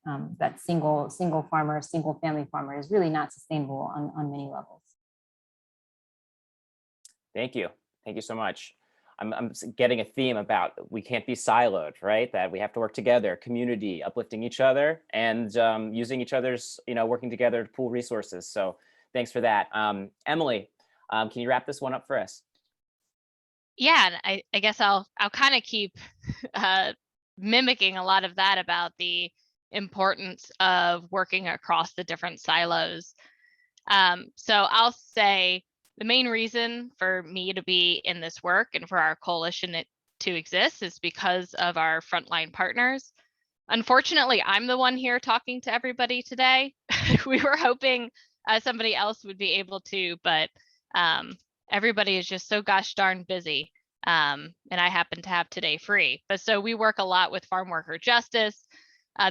that single farmer, single family farmer is really not sustainable on many levels. Thank you so much. I'm getting a theme about we can't be siloed, right? That we have to work together, community, uplifting each other, and using each other's, working together to pool resources. So thanks for that. Emily, can you wrap this one up for us? Yeah, and I guess I'll kind of keep mimicking a lot of that about the importance of working across the different silos. So I'll say the main reason for me to be in this work and for our coalition to exist is because of our frontline partners. Unfortunately, I'm the one here talking to everybody today. We were hoping somebody else would be able to, but everybody is just so gosh darn busy. And I happen to have today free. But so we work a lot with Farm Worker Justice,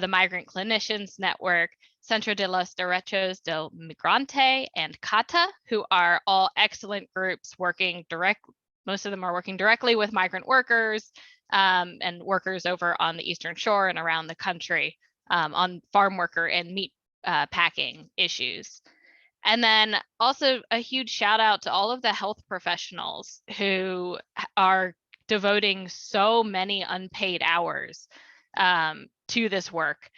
the Migrant Clinicians Network, Centro de los Derechos del Migrante, and CATA, who are all excellent groups most of them are working directly with migrant workers and workers over on the Eastern Shore and around the country on farm worker and meat packing issues. And then also a huge shout out to all of the health professionals who are devoting so many unpaid hours to this work.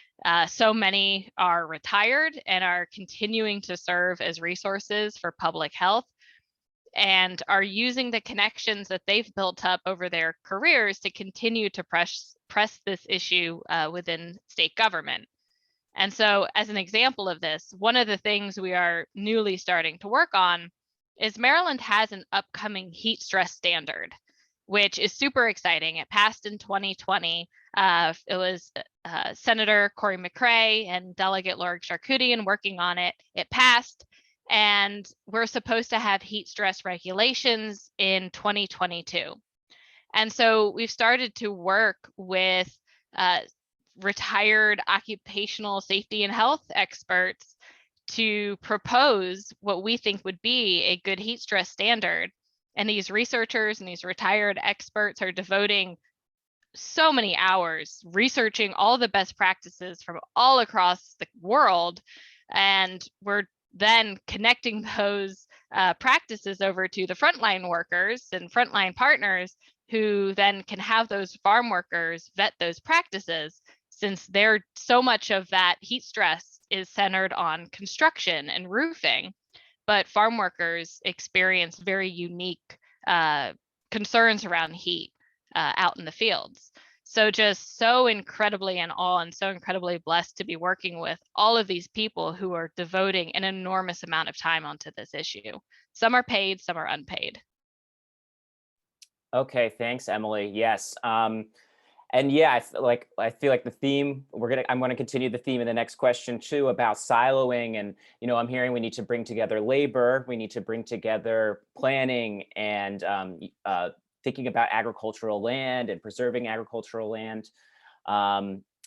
So many are retired and are continuing to serve as resources for public health, and are using the connections that they've built up over their careers to continue to press this issue within state government. And so as an example of this, one of the things we are newly starting to work on is Maryland has an upcoming heat stress standard, which is super exciting. It passed in 2020. It was Senator Cory McCray and Delegate Lori Charkoudian working on it. It passed, and we're supposed to have heat stress regulations in 2022. And so we've started to work with retired occupational safety and health experts to propose what we think would be a good heat stress standard. And these researchers and these retired experts are devoting so many hours researching all the best practices from all across the world. And we're then connecting those practices over to the frontline workers and frontline partners, who then can have those farm workers vet those practices, since so much of that heat stress is centered on construction and roofing, but farm workers experience very unique concerns around heat out in the fields. So just so incredibly in awe and so incredibly blessed to be working with all of these people who are devoting an enormous amount of time onto this issue. Some are paid, some are unpaid. Okay, thanks, Emily. Yes. And yeah, I feel like the theme I'm gonna continue the theme in the next question too about siloing, and I'm hearing we need to bring together labor, we need to bring together planning, and thinking about agricultural land and preserving agricultural land.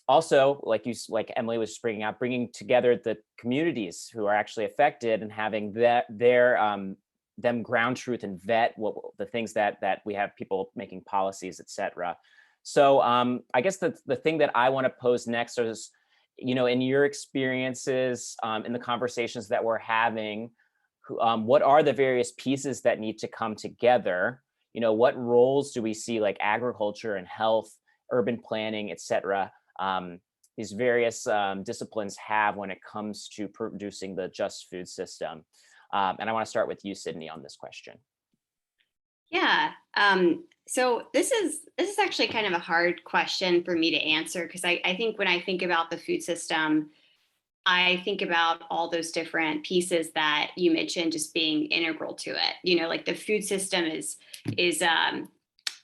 Also, like Emily was bringing out, bringing together the communities who are actually affected and having them ground truth and vet the things that we have people making policies, etc. So I guess the thing that I want to pose next is, in your experiences, in the conversations that we're having, what are the various pieces that need to come together? What roles do we see, like agriculture and health, urban planning, etc., these various disciplines have when it comes to producing the just food system? And I want to start with you, Sydney, on this question. Yeah. So this is actually kind of a hard question for me to answer, because I think when I think about the food system, I think about all those different pieces that you mentioned just being integral to it. Like the food system is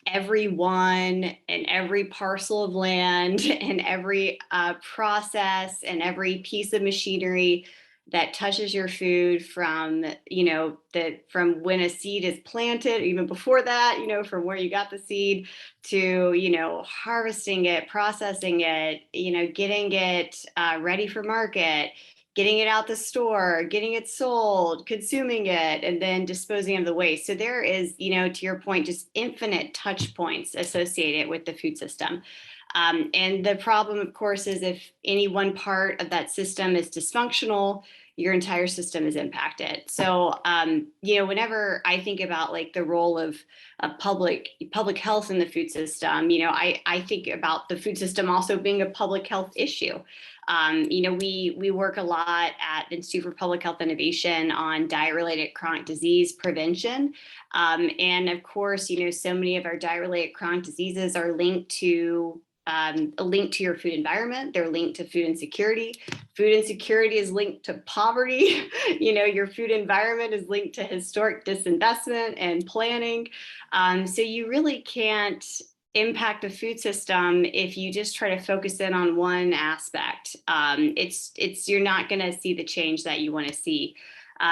everyone and every parcel of land and every process and every piece of machinery that touches your food from from when a seed is planted, even before that, from where you got the seed to harvesting it, processing it, getting it ready for market, getting it out the store, getting it sold, consuming it, and then disposing of the waste. So there is, to your point, just infinite touch points associated with the food system. And the problem, of course, is if any one part of that system is dysfunctional, your entire system is impacted. So, whenever I think about like the role of public health in the food system, I think about the food system also being a public health issue. We work a lot at the Institute for Public Health Innovation on diet-related chronic disease prevention. And of course, so many of our diet-related chronic diseases are linked to your food environment. They're linked to food insecurity. Food insecurity is linked to poverty. Your food environment is linked to historic disinvestment and planning. So you really can't impact the food system if you just try to focus in on one aspect. You're not going to see the change that you want to see.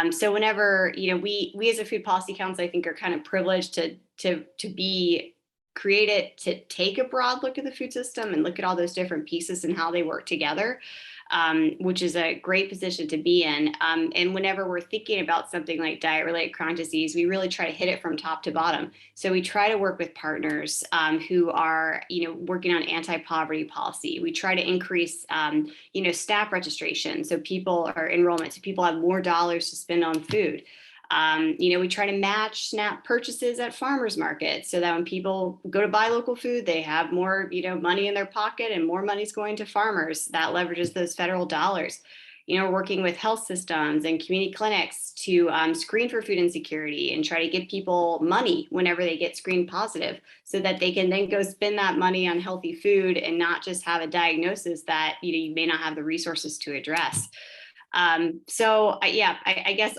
So whenever we as a food policy council, I think, are kind of privileged to be created to take a broad look at the food system and look at all those different pieces and how they work together, which is a great position to be in. And whenever we're thinking about something like diet-related chronic disease, we really try to hit it from top to bottom. So we try to work with partners who are, working on anti-poverty policy. We try to increase, SNAP registration, so people are enrollment, so people have more dollars to spend on food. We try to match SNAP purchases at farmers markets so that when people go to buy local food, they have more, money in their pocket and more money's going to farmers. That leverages those federal dollars. Working with health systems and community clinics to screen for food insecurity and try to give people money whenever they get screened positive so that they can then go spend that money on healthy food and not just have a diagnosis that, you may not have the resources to address. I guess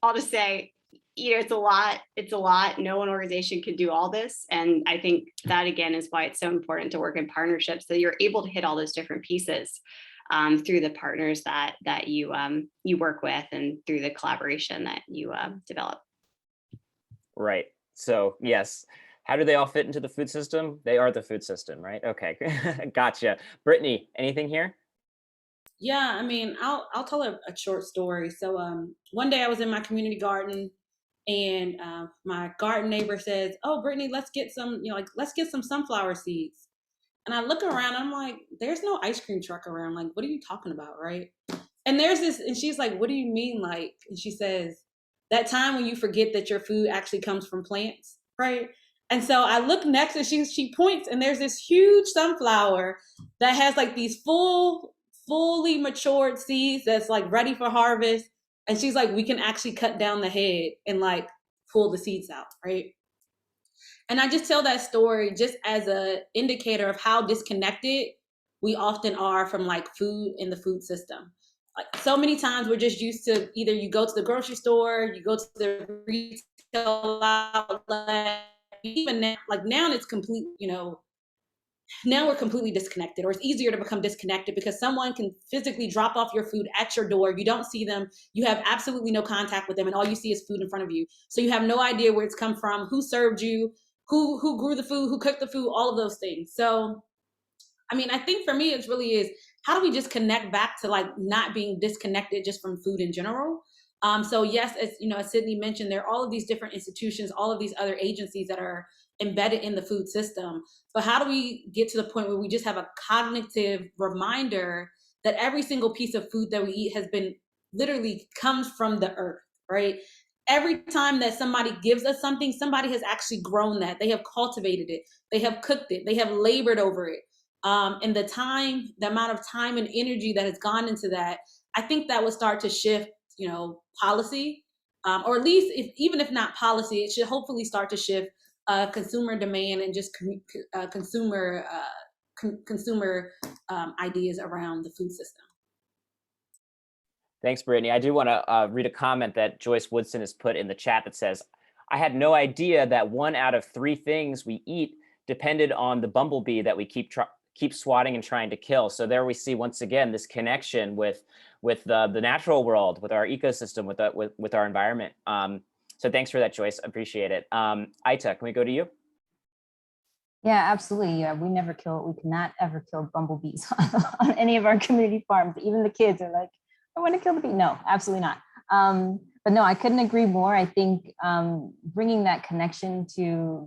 I'll just say, it's a lot. No one organization can do all this. And I think that, again, is why it's so important to work in partnerships, so you're able to hit all those different pieces through the partners that you work with and through the collaboration that you develop. Right. So yes. How do they all fit into the food system? They are the food system, right? Okay. Gotcha. Brittany, anything here? Yeah, I mean, I'll tell a short story. So one day I was in my community garden, and my garden neighbor says, "Oh, Brittany, let's get some, let's get some sunflower seeds." And I look around, I'm like, "There's no ice cream truck around. Like, what are you talking about, right?" And there's this, and she's like, "What do you mean?" Like, and she says, "That time when you forget that your food actually comes from plants, right?" And so I look next, and she points, and there's this huge sunflower that has like these fully matured seeds that's like ready for harvest. And she's like, "We can actually cut down the head and like pull the seeds out," right? And I just tell that story just as an indicator of how disconnected we often are from like food in the food system. Like so many times we're just used to either you go to the grocery store, you go to the retail outlet, even now, like now it's complete, you know, now we're completely disconnected, or it's easier to become disconnected because someone can physically drop off your food at your door. You don't see them, you have absolutely no contact with them, and all you see is food in front of you. So you have no idea where it's come from, who served you, who grew the food, who cooked the food, all of those things. So I mean, I think for me, it really is how do we just connect back to like not being disconnected just from food in general. So yes, as you know, as Sydney mentioned, there are all of these different institutions, all of these other agencies that are embedded in the food system. But how do we get to the point where we just have a cognitive reminder that every single piece of food that we eat has been literally comes from the earth, right? Every time that somebody gives us something, somebody has actually grown that. They have cultivated it. They have cooked it. They have labored over it. And the amount of time and energy that has gone into that, I think that would start to shift, you know, policy, or at least even if not policy, it should hopefully start to shift consumer demand and just consumer ideas around the food system. Thanks, Brittany. I do want to read a comment that Joyce Woodson has put in the chat that says, I had no idea that 1 out of 3 things we eat depended on the bumblebee that we keep swatting and trying to kill. So there we see once again this connection with the natural world, with our ecosystem, with our environment. So thanks for that, Joyce. Appreciate it. Aita, can we go to you? Yeah, absolutely. Yeah, we cannot ever kill bumblebees on any of our community farms. Even the kids are like, I want to kill the bee. No, absolutely not. But no, I couldn't agree more. I think bringing that connection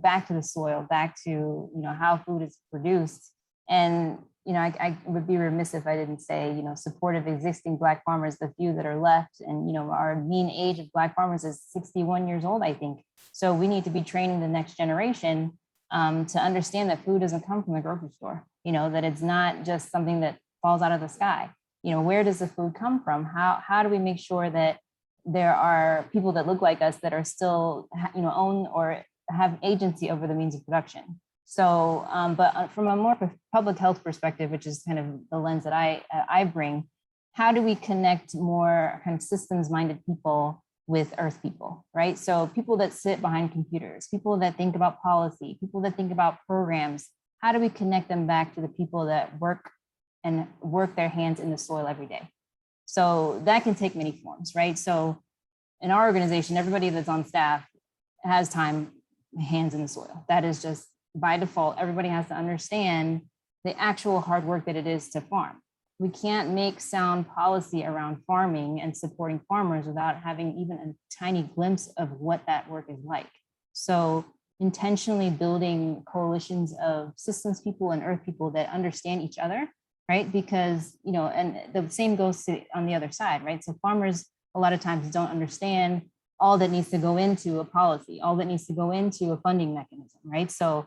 back to the soil, back to, you know, how food is produced. And, you know, I would be remiss if I didn't say, you know, supportive existing Black farmers, the few that are left. And, you know, our mean age of Black farmers is 61 years old, I think. So we need to be training the next generation to understand that food doesn't come from the grocery store, you know, that it's not just something that falls out of the sky. You know, where does the food come from? How do we make sure that there are people that look like us that are still, you know, own or have agency over the means of production? So, but from a more public health perspective, which is kind of the lens that I bring, how do we connect more kind of systems-minded people with earth people, right? So people that sit behind computers, people that think about policy, people that think about programs, how do we connect them back to the people that work their hands in the soil every day? So that can take many forms, right? So in our organization, everybody that's on staff has time, hands in the soil. That is just by default. Everybody has to understand the actual hard work that it is to farm. We can't make sound policy around farming and supporting farmers without having even a tiny glimpse of what that work is like. So intentionally building coalitions of systems people and earth people that understand each other, right? Because, you know, and the same goes to on the other side, right? So farmers a lot of times don't understand all that needs to go into a policy, all that needs to go into a funding mechanism, right? So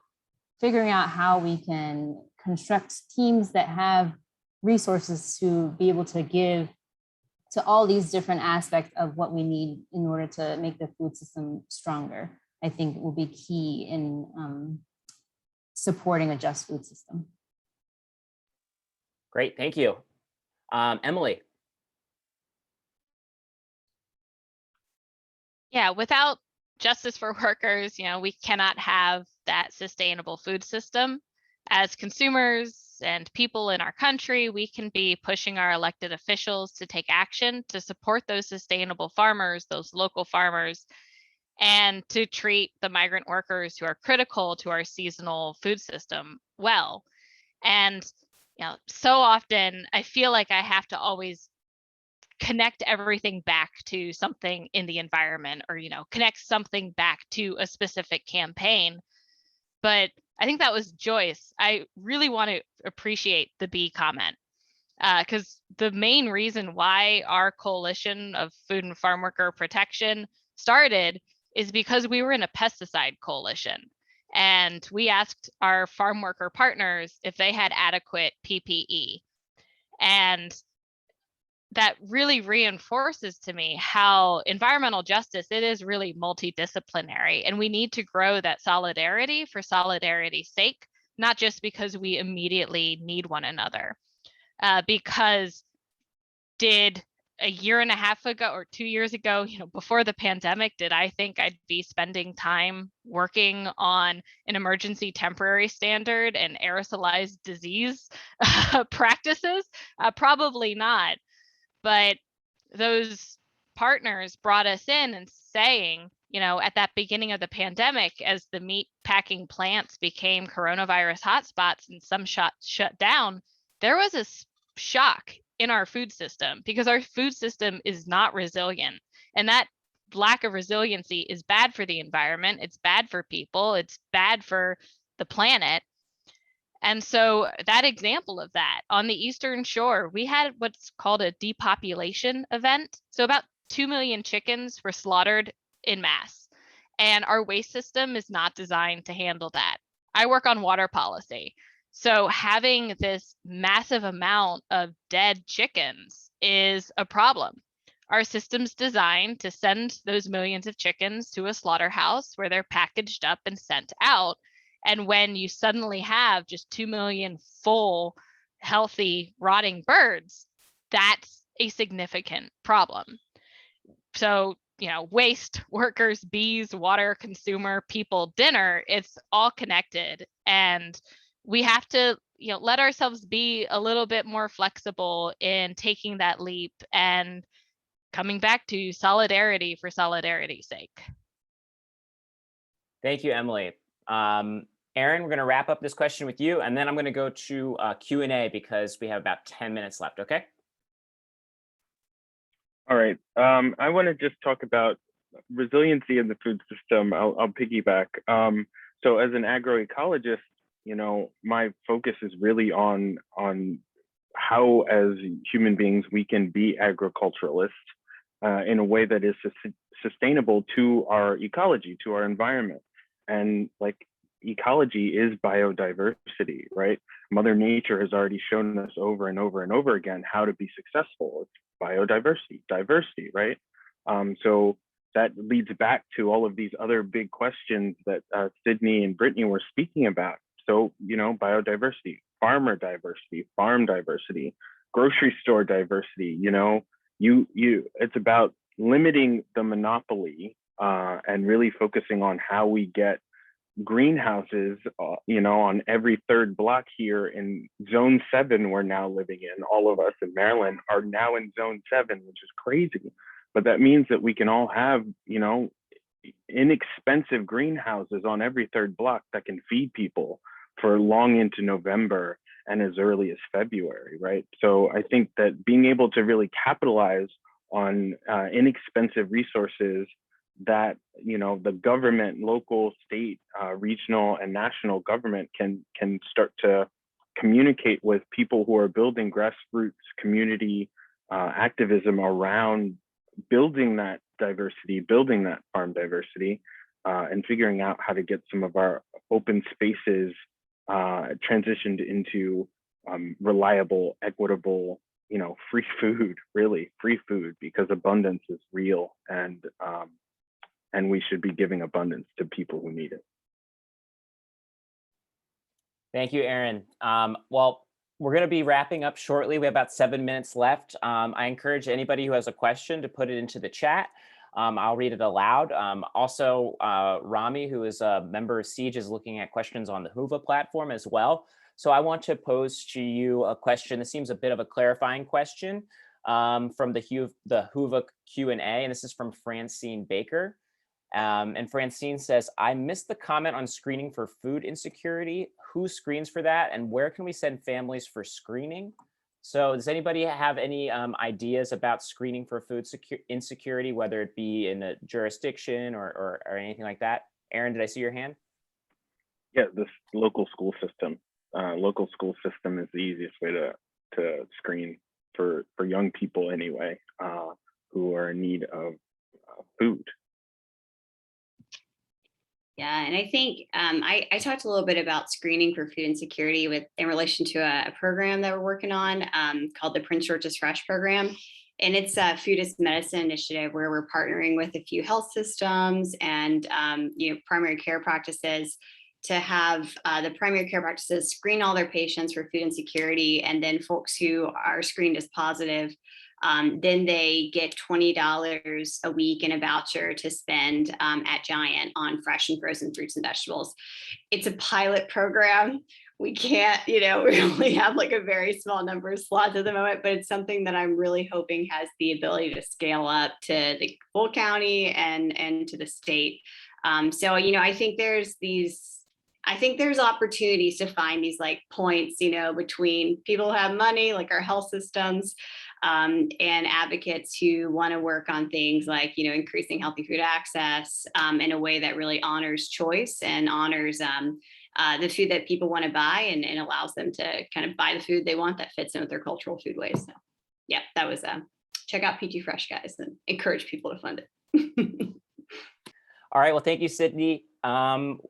figuring out how we can construct teams that have resources to be able to give to all these different aspects of what we need in order to make the food system stronger, I think will be key in supporting a just food system. Great, thank you. Emily. Yeah, without justice for workers, you know, we cannot have that sustainable food system. As consumers and people in our country, we can be pushing our elected officials to take action to support those sustainable farmers, those local farmers, and to treat the migrant workers who are critical to our seasonal food system well. And, you know, so often I feel like I have to always connect everything back to something in the environment, or, you know, connect something back to a specific campaign. But I think that was Joyce. I really want to appreciate the bee comment, because the main reason why our coalition of food and farm worker protection started is because we were in a pesticide coalition. And we asked our farm worker partners if they had adequate PPE. And that really reinforces to me how environmental justice, it is really multidisciplinary, and we need to grow that solidarity for solidarity's sake, not just because we immediately need one another. Because did a year and a half ago or 2 years ago, before the pandemic, did I think I'd be spending time working on an emergency temporary standard and aerosolized disease practices? Probably not. But those partners brought us in and saying, at that beginning of the pandemic, as the meat packing plants became coronavirus hotspots and some shut down, there was a shock in our food system because our food system is not resilient. And that lack of resiliency is bad for the environment. It's bad for people. It's bad for the planet. And so that example of that on the Eastern Shore, we had what's called a depopulation event. So about 2 million chickens were slaughtered en masse. And our waste system is not designed to handle that. I work on water policy. So having this massive amount of dead chickens is a problem. Our system's designed to send those millions of chickens to a slaughterhouse where they're packaged up and sent out. And when you suddenly have just 2 million full, healthy, rotting birds, that's a significant problem. So, waste, workers, bees, water, consumer, people, dinner, it's all connected. And we have to, let ourselves be a little bit more flexible in taking that leap and coming back to solidarity for solidarity's sake. Thank you, Emily. Erin, we're going to wrap up this question with you, and then I'm going to go to Q&A because we have about 10 minutes left, okay? All right. I want to just talk about resiliency in the food system. I'll piggyback. So as an agroecologist, my focus is really on how, as human beings, we can be agriculturalists in a way that is sustainable to our ecology, to our environment. And ecology is biodiversity, right? Mother Nature has already shown us over and over and over again how to be successful. It's biodiversity, diversity, right? So that leads back to all of these other big questions that Sydney and Brittany were speaking about. So, biodiversity, farmer diversity, farm diversity, grocery store diversity, it's about limiting the monopoly and really focusing on how we get greenhouses, on every third block here in Zone 7 we're now living in. All of us in Maryland are now in Zone 7, which is crazy. But that means that we can all have, inexpensive greenhouses on every third block that can feed people for long into November and as early as February, right? So I think that being able to really capitalize on inexpensive resources that the government, local, state, regional, and national government can start to communicate with people who are building grassroots community activism around building that diversity, building that farm diversity, and figuring out how to get some of our open spaces transitioned into reliable, equitable, free food, really free food, because abundance is real, and we should be giving abundance to people who need it. Thank you, Erin. Well, we're going to be wrapping up shortly. We have about 7 minutes left. I encourage anybody who has a question to put it into the chat. I'll read it aloud. Also, Rami, who is a member of SIEGE, is looking at questions on the Whova platform as well. So I want to pose to you a question. This seems a bit of a clarifying question from the Whova Q&A, and this is from Francine Baker. And Francine says, I missed the comment on screening for food insecurity. Who screens for that, and where can we send families for screening? So does anybody have any ideas about screening for food insecurity, whether it be in a jurisdiction or anything like that? Erin, did I see your hand? Yeah, this local school system. Local school system is the easiest way to screen for young people anyway, who are in need of food. Yeah, and I think I talked a little bit about screening for food insecurity in relation to a program that we're working on called the Prince George's Fresh program. And it's a Food as Medicine initiative where we're partnering with a few health systems and primary care practices to have the primary care practices screen all their patients for food insecurity, and then folks who are screened as positive, then they get $20 a week in a voucher to spend at Giant on fresh and frozen fruits and vegetables. It's a pilot program. We can't, we only have like a very small number of slots at the moment, but it's something that I'm really hoping has the ability to scale up to the full county and to the state. I think there's opportunities to find these like points, between people who have money, like our health systems, and advocates who want to work on things like, increasing healthy food access in a way that really honors choice and honors the food that people want to buy, and allows them to kind of buy the food they want that fits in with their cultural foodways. So yeah, that was check out PT Fresh, guys, and encourage people to fund it. All right, well, thank you, Sydney.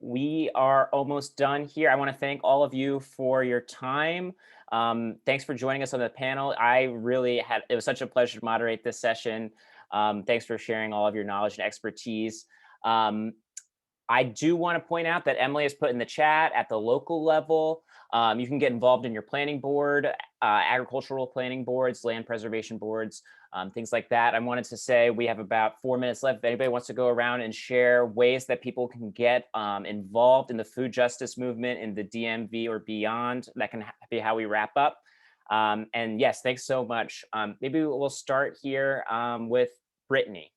We are almost done here. I want to thank all of you for your time. Thanks for joining us on the panel. It was such a pleasure to moderate this session. Thanks for sharing all of your knowledge and expertise. I do want to point out that Emily has put in the chat at the local level. You can get involved in your planning board, agricultural planning boards, land preservation boards, things like that. I wanted to say we have about 4 minutes left. If anybody wants to go around and share ways that people can get involved in the food justice movement in the DMV or beyond, that can be how we wrap up. And yes, thanks so much. Maybe we'll start here with Brittany.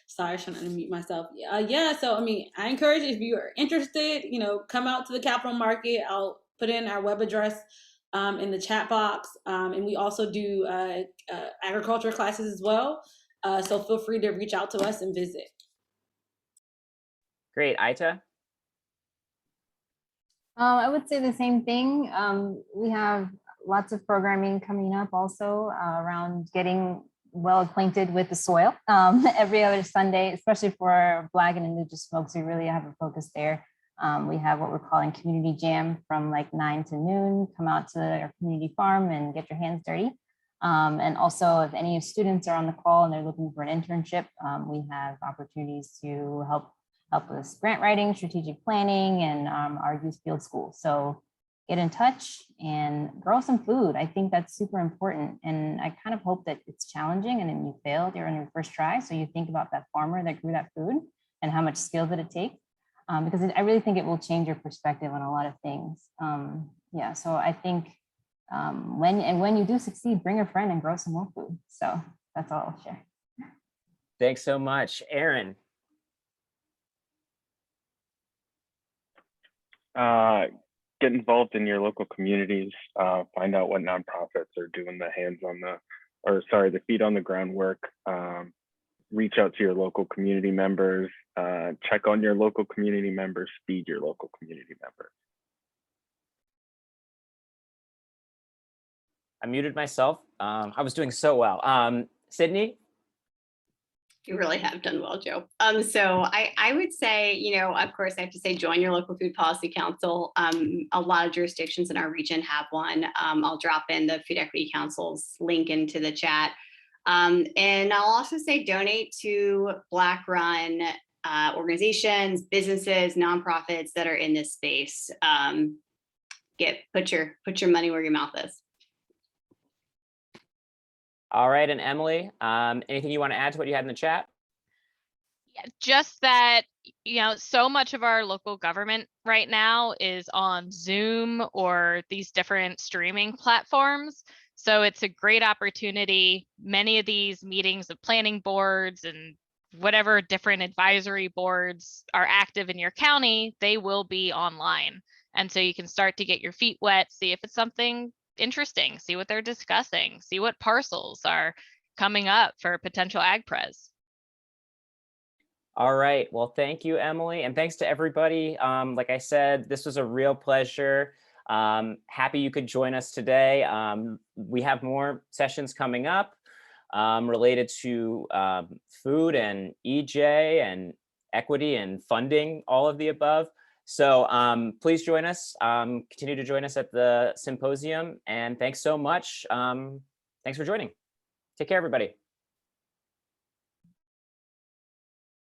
Sorry, I was trying to unmute myself. So I encourage, if you are interested, come out to the Capital Market. I'll put in our web address in the chat box. And we also do agriculture classes as well. So feel free to reach out to us and visit. Great, Aita? I would say the same thing. We have lots of programming coming up also around getting well acquainted with the soil. Every other Sunday, especially for Black and Indigenous folks, we really have a focus there. We have what we're calling Community Jam from like 9 to noon. Come out to our community farm and get your hands dirty. And also, if any students are on the call and they're looking for an internship, we have opportunities to help with grant writing, strategic planning, and our youth field school. So get in touch and grow some food. I think that's super important. And I kind of hope that it's challenging and then you failed, you're on your first try. So you think about that farmer that grew that food and how much skill did it take? Because I really think it will change your perspective on a lot of things. So I think when you do succeed, bring a friend and grow some more food. So that's all I'll share. Thanks so much. Erin. Get involved in your local communities, find out what nonprofits are doing the feet on the ground work, reach out to your local community members, check on your local community members, feed your local community members. I muted myself. I was doing so well. Sydney? You really have done well, Joe. So I would say, of course, I have to say, join your local food policy council. A lot of jurisdictions in our region have one. I'll drop in the Food Equity Council's link into the chat. And I'll also say donate to Black-run organizations, businesses, nonprofits that are in this space. Put your money where your mouth is. All right, and Emily, anything you want to add to what you had in the chat? Yeah, just that, so much of our local government right now is on Zoom or these different streaming platforms. So it's a great opportunity. Many of these meetings of planning boards and whatever different advisory boards are active in your county, they will be online. And so you can start to get your feet wet, see if it's something interesting, see what they're discussing, see what parcels are coming up for potential ag pres. All right, well, thank you, Emily, and thanks to everybody. Like I said, this was a real pleasure. Happy you could join us today. We have more sessions coming up related to food and EJ and equity and funding, all of the above. So please join us, continue to join us at the symposium, and thanks so much. Thanks for joining. Take care, everybody.